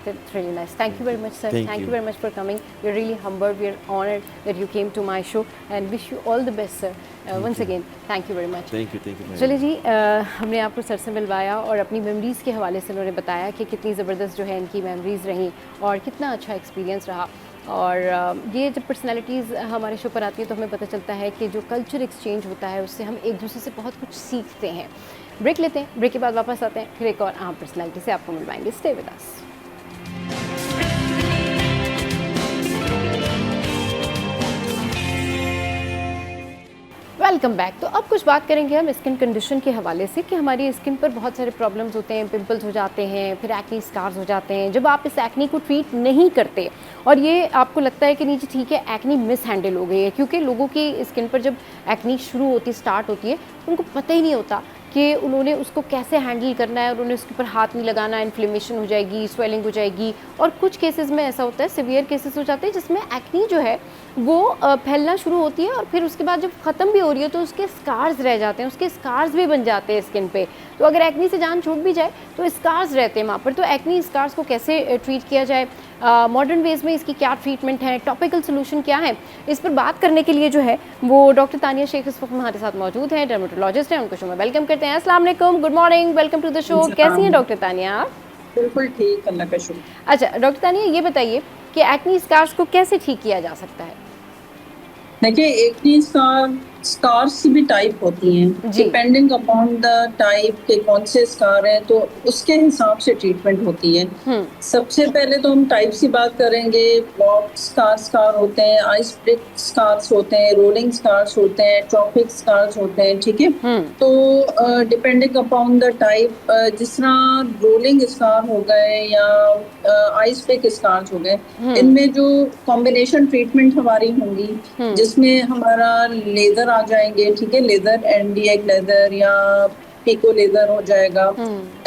That's really nice. Thank you very much, sir. Thank Thank you you. very much for coming. We're really humbled. We're honored that you came to my show, and wish you all the best, sir. Once again, thank you very much. Thank you very चलिए much. जी, हमने आपको सर से मिलवाया और अपनी मेमोरीज़ के हवाले से उन्होंने बताया कि कितनी ज़बरदस्त जो है इनकी मेमोरीज़ रहीं और कितना अच्छा एक्सपीरियंस रहा। और ये जब पर्सनालिटीज़ हमारे शो पर आती है तो हमें पता चलता है कि जो कल्चर एक्सचेंज होता है उससे हम एक दूसरे से बहुत कुछ सीखते हैं। ब्रेक लेते हैं, ब्रेक के बाद वापस आते हैं, फिर एक और अहम पर्सनालिटी से आपको मिलवाएंगे। Stay with us. Welcome back. तो अब कुछ बात करेंगे हम स्किन कंडीशन के हवाले से कि हमारी स्किन पर बहुत सारे प्रॉब्लम्स होते हैं, पिंपल्स हो जाते हैं, फिर एक्नी स्कार्स हो जाते हैं। जब आप इस एक्नी को ट्रीट नहीं करते और ये आपको लगता है कि नहीं जी ठीक है एक्नी मिस हैंडल हो गई है, क्योंकि लोगों की स्किन पर जब एक्नी शुरू होती स्टार्ट होती है उनको पता ही नहीं होता कि उन्होंने उसको कैसे हैंडल करना है और उन्हें उसके ऊपर हाथ नहीं लगाना, इन्फ्लेमेशन हो जाएगी, स्वेलिंग हो जाएगी। और कुछ केसेस में ऐसा होता है, सिवियर केसेस हो जाते हैं जिसमें एक्नी जो है वो फैलना शुरू होती है और फिर उसके बाद जब ख़त्म भी हो रही है तो उसके स्कार्स रह जाते हैं, उसके स्कार्स भी बन जाते हैं स्किन पे। तो अगर एक्नी से जान छूट भी जाए तो स्कार्स रहते हैं वहाँ पर। तो एक्नी स्कार्स को कैसे ट्रीट किया जाए, मॉडर्न वेज में इसकी क्या ट्रीटमेंट है, टॉपिकल सोल्यूशन क्या है, इस पर बात करने के लिए जो है वो डॉक्टर तानिया शेख इस वक्त हमारे साथ मौजूद हैं, डर्मेटोलॉजिस्ट हैं। उनको शो में वेलकम करते हैं। अस्सलाम वालेकुम, good morning, welcome to the show. कैसी हैं डॉक्टर तानिया आप? बिल्कुल ठीक, अल्लाह का शुक्र। अच्छा डॉक्टर तानिया, ये बताइए कि एक्ने स्कार्स को कैसे ठीक किया जा सकता है? देखिए, एक्ने स्कार्स की भी टाइप होती हैं, जी। डिपेंडिंग अपॉन द टाइप के कौन से स्कार हैं तो उसके हिसाब से ट्रीटमेंट होती है। सबसे पहले तो हम टाइप्स की बात करेंगे। बॉक्स स्कार होते हैं, आइस ब्रिक स्कार्स होते हैं, रोलिंग स्कार्स होते हैं, ट्रॉपिक स्कार्स होते हैं, ठीक है। तो डिपेंडिंग अपॉन द टाइप, जिस तरह रोलिंग स्कार हो गए या आइस ब्रिक स्कार्स हो गए, इनमें जो कॉम्बिनेशन ट्रीटमेंट हमारी होंगी जिसमें हमारा लेजर आ जाएंगे, ठीक है, लेजर एनडीएक लेजर या पिको लेजर हो जाएगा,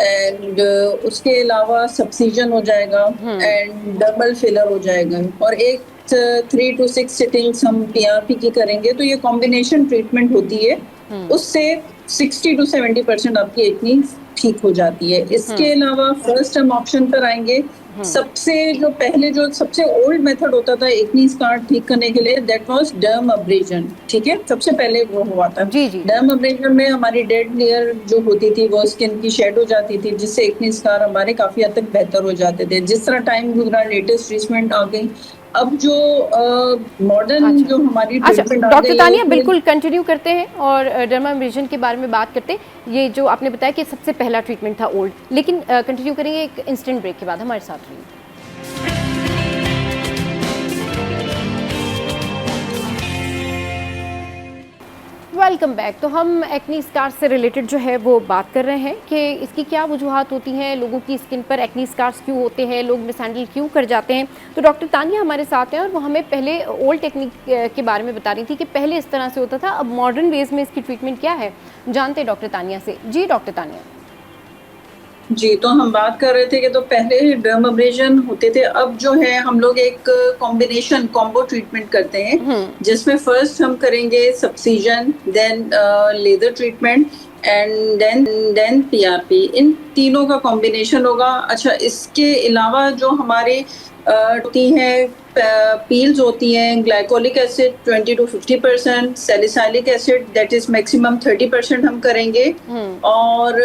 एंड उसके अलावा सब्सिजन हो जाएगा एंड डबल फिलर हो जाएगा, और एक 3 to 6 सिटिंग्स हम पीआरपी की करेंगे। तो ये कॉम्बिनेशन ट्रीटमेंट होती है, उससे 60 to 70% आपकी एक्ने ठीक हो जाती है। इसके अलावा फर्स्ट हम ऑप्शन पर आएंगे। सबसे ओल्ड मेथड होता था एक्ने स्कार ठीक करने के लिए, दैट वाज डर्म अब्रेजन, ठीक है, सबसे पहले वो हुआ था। डर्म अब्रेजन में हमारी डेड लेयर जो होती थी वो स्किन की शेड हो जाती थी, जिससे एक्ने स्कार हमारे काफी हद तक बेहतर हो जाते थे। जिस तरह टाइम गुजरा, लेटेस्ट ट्रीटमेंट आ गई, अब जो मॉडर्न जो हमारी ट्रीटमेंट डॉक्टर तानिया बिल्कुल कंटिन्यू करते हैं और डर्मा अब्रेजन के बारे में बात करते हैं। ये जो आपने बताया कि सबसे पहला ट्रीटमेंट था ओल्ड, लेकिन कंटिन्यू करेंगे एक इंस्टेंट ब्रेक के बाद। हमारे साथ रहिए। Welcome back. तो हम एक्ने स्कार्स से रिलेटेड जो है वो बात कर रहे हैं कि इसकी क्या वजूहात होती हैं, लोगों की स्किन पर एक्ने स्कार्स क्यों होते हैं, लोग मिसहैंडल क्यों कर जाते हैं। तो डॉक्टर तानिया हमारे साथ हैं और वो हमें पहले ओल्ड टेक्निक के बारे में बता रही थी कि पहले इस तरह से होता था, अब मॉडर्न वेज में इसकी ट्रीटमेंट क्या है, जानते हैं डॉक्टर तानिया से। जी डॉक्टर तानिया। जी, तो हम बात कर रहे थे कि तो पहले डर्म अब्रेजन होते थे, अब जो है हम लोग एक कॉम्बिनेशन कॉम्बो ट्रीटमेंट करते हैं, जिसमें फर्स्ट हम करेंगे subcision, then laser treatment and then PRP. इन तीनों का कॉम्बिनेशन होगा। अच्छा, इसके अलावा जो हमारे होती हैं पील्स होती हैं, glycolic acid 20 to 50%, salicylic acid that is maximum 30% हम करेंगे, और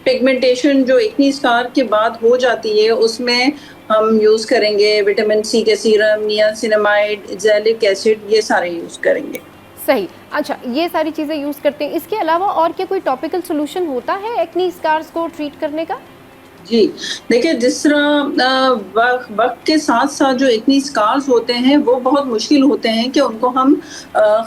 पिगमेंटेशन जो एक्ने स्कार के बाद हो जाती है उसमें हम यूज करेंगे विटामिन सी के सीरम, नियासिनामाइड, इथैलिक एसिड, ये सारे यूज करेंगे। सही। अच्छा, ये सारी चीज़ें यूज़ करते हैं। इसके अलावा और क्या कोई टॉपिकल सोल्यूशन होता है एक्ने स्कार्स को ट्रीट करने का? जी, देखिए, जिस तरह वक्त के साथ साथ जो एक्ने स्कार्स होते हैं वो बहुत मुश्किल होते हैं कि उनको हम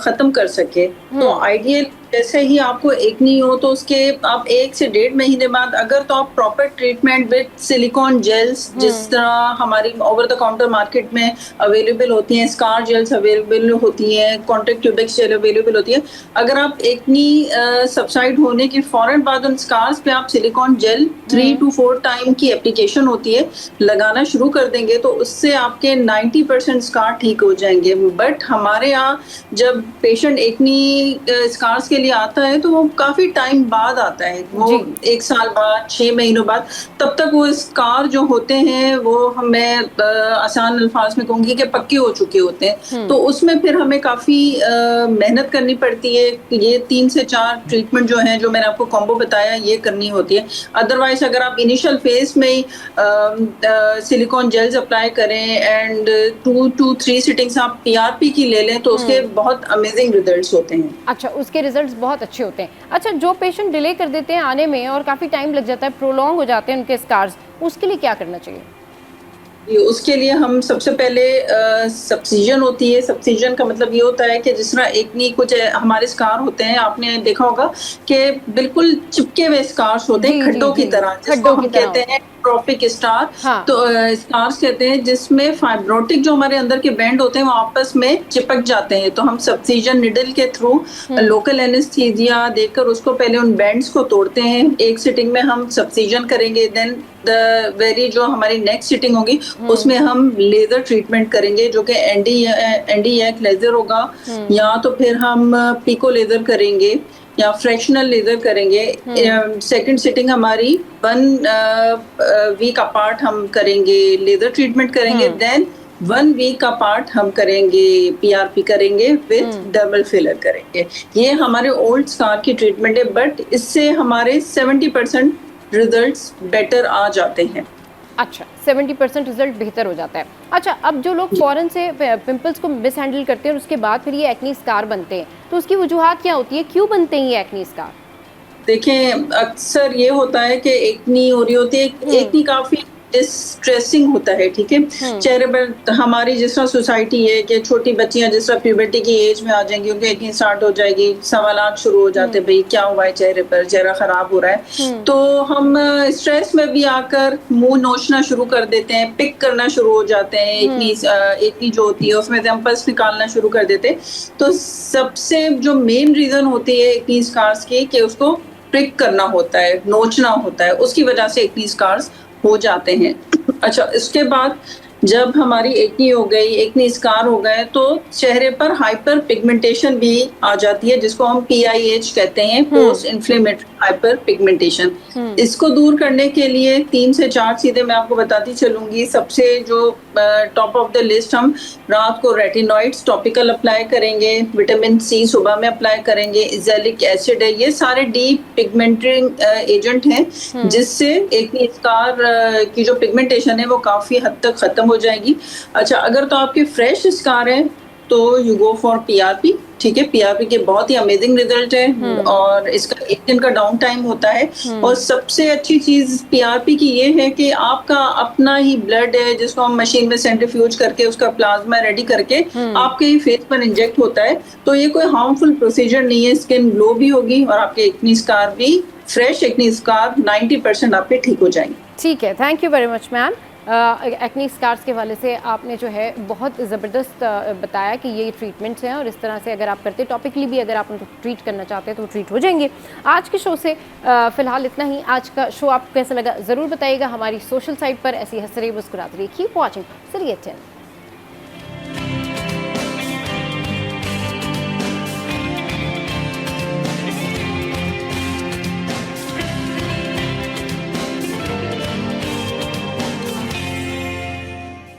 ख़त्म कर सके। तो आइडियल जैसे ही आपको एक्ने हो तो उसके आप 1 से 1.5 महीने बाद अगर तो आप proper treatment with silicone gels, जिस तरह हमारी ओवर द काउंटर मार्केट में अवेलेबल होती हैं, स्कार जेल्स अवेलेबल होती हैं, कॉन्टैक्ट ट्यूबिक्स जेल अवेलेबल होती है, अगर आप एक्ने सबसाइड होने के फौरन बाद उन स्कार्स पे आप सिलिकॉन जेल 3 to 4 टाइम की एप्लीकेशन होती है लगाना शुरू कर देंगे तो उससे आपके 90% स्कार ठीक हो जाएंगे। बट हमारे यहाँ जब पेशेंट एक्ने स्कार्स के लिए आता है तो वो काफी टाइम बाद आता है, वो 1 साल बाद, 6 महीनों बाद, तब तक वो स्कार जो होते हैं वो मैं आसान अल्फाज में कहूंगी कि पक्के हो चुके होते हैं। तो उसमें फिर हमें काफी मेहनत करनी पड़ती है। ये 3 से 4 ट्रीटमेंट जो है, जो मैंने आपको कॉम्बो बताया, ये करनी होती है। अदरवाइज अगर आप इनिशियल फेज में ही सिलिकॉन जेल्स अप्लाई करें एंड 2 to 3 सिटिंग्स आप पीआरपी की ले लें तो उसके बहुत अमेजिंग रिजल्ट्स होते हैं। अच्छा, उसके रिजल्ट्स बहुत अच्छे होते हैं। अच्छा, जो पेशेंट डिले कर देते हैं आने में और काफ़ी टाइम लग जाता है, प्रोलॉन्ग हो जाते हैं उनके स्कार्स, उसके लिए क्या करना चाहिए? उसके लिए हम सबसे पहले सब्सिजन होती है। सब्सिजन का मतलब ये होता है कि जिस तरह एक्ने कुछ हमारे स्कार होते हैं, आपने देखा होगा कि बिल्कुल चिपके हुए स्कार्स होते हैं, खड्डों की तरह, जिसको हम कहते हैं ट्रॉपिक स्टार। हाँ। तो स्कार्स कहते हैं जिसमें फाइब्रोटिक जो हमारे अंदर के बैंड होते हैं वो आपस में चिपक जाते हैं। तो हम सब्सिजन निडल के थ्रू लोकल एनेस्थीसिया देकर उसको पहले उन बैंड्स को तोड़ते हैं। एक सिटिंग में हम सब्सिजन करेंगे, देन जो हमारी नेक्स्ट सिटिंग होगी उसमें हम लेजर ट्रीटमेंट करेंगे, जो कि एनडीएक लेजर होगा, या तो फिर हम पिको लेजर करेंगे। या फ्रैक्शनल लेजर करेंगे। सेकंड सिटिंग हमारी 1 वीक अपार्ट हम करेंगे, लेजर ट्रीटमेंट करेंगे। देन 1 वीक अपार्ट हम करेंगे PRP करेंगे विद डबल फिलर करेंगे। ये हमारे ओल्ड स्कार की ट्रीटमेंट है, बट इससे हमारे 70% रिजल्ट्स बेटर आ जाते हैं। अच्छा, 70% रिजल्ट बेहतर हो जाता है। अच्छा, अब जो लोग फ़ौरन से पिंपल्स को मिस हैंडल करते हैं और उसके बाद फिर ये एक्नी स्कार बनते हैं, तो उसकी वजूहात क्या होती है, क्यों बनते हैं ये एक्नी स्कार? देखें, अक्सर ये होता है कि एक्नी हो रही होती है। एक्नी काफी डिस्ट्रेसिंग होता है, ठीक है। चेहरे पर हमारी जिस तरह सोसाइटी है कि छोटी बच्चियां जिस तरह प्यूबर्टी की एज में आ जाएंगी, उनकी एक्नी स्टार्ट हो जाएगी, सवालात शुरू हो जाते हैं, भाई क्या हुआ है चेहरे पर, चेहरा खराब हो रहा है। तो हम स्ट्रेस में भी आकर मुंह नोचना शुरू कर देते हैं, पिक करना शुरू हो जाते हैं। एक्नी जो होती है उसमें से हम पस निकालना शुरू कर देते हैं। तो सबसे जो मेन रीजन होती है एक्नी स्कार्स की कि उसको पिक करना होता है, नोचना होता है, उसकी वजह से एक्नी स्कार्स हो जाते हैं। अच्छा, इसके बाद जब हमारी एक्नी हो गई, एक्नी स्कार हो गए, तो चेहरे पर हाइपर पिगमेंटेशन भी आ जाती है, जिसको हम PIH कहते हैं, पोस्ट इन्फ्लेमेटरी हाइपर पिगमेंटेशन। इसको दूर करने के लिए 3 से 4 चीजें मैं आपको बताती चलूंगी। सबसे जो टॉप ऑफ द लिस्ट, हम रात को रेटिनॉइड्स टॉपिकल अप्लाई करेंगे, विटामिन C सुबह में अप्लाई करेंगे, इजेलिक एसिड है, ये सारे डी पिगमेंटिंग एजेंट हैं, जिससे एक्नी स्कार की जो पिगमेंटेशन है वो काफी हद तक खत्म हो जाएगी। अच्छा, अगर तो आपके फ्रेश स्कार है तो यू गो फॉर PRP, ठीक है। PRP के बहुत ही अमेजिंग रिजल्ट है और इसका 1 दिन का डाउन टाइम होता है। और सबसे अच्छी चीज PRP की ये है कि आपका अपना ही ब्लड है, जिसको हम मशीन में सेंट्रीफ्यूज करके उसका प्लाज्मा रेडी करके आपके ही फेस पर इंजेक्ट होता है। तो ये कोई हार्मफुल प्रोसीजर नहीं है, स्किन ग्लो भी होगी और आपके एक्नी स्कार भी, फ्रेश एक्नी स्कार 90% आपके ठीक हो जाएंगे। ठीक है, thank you very much ma'am. Acne scars के हवाले से आपने जो है बहुत ज़बरदस्त बताया कि ये ट्रीटमेंट्स हैं और इस तरह से अगर आप करते टॉपिकली भी अगर आप उनको ट्रीट करना चाहते हैं तो वो ट्रीट हो जाएंगे। आज के शो से फ़िलहाल इतना ही। आज का शो आपको कैसा लगा ज़रूर बताइएगा। हमारी सोशल साइट पर ऐसी हंस रही मुस्कुराती रहिए। कीप वॉचिंग, सरियत चैनल।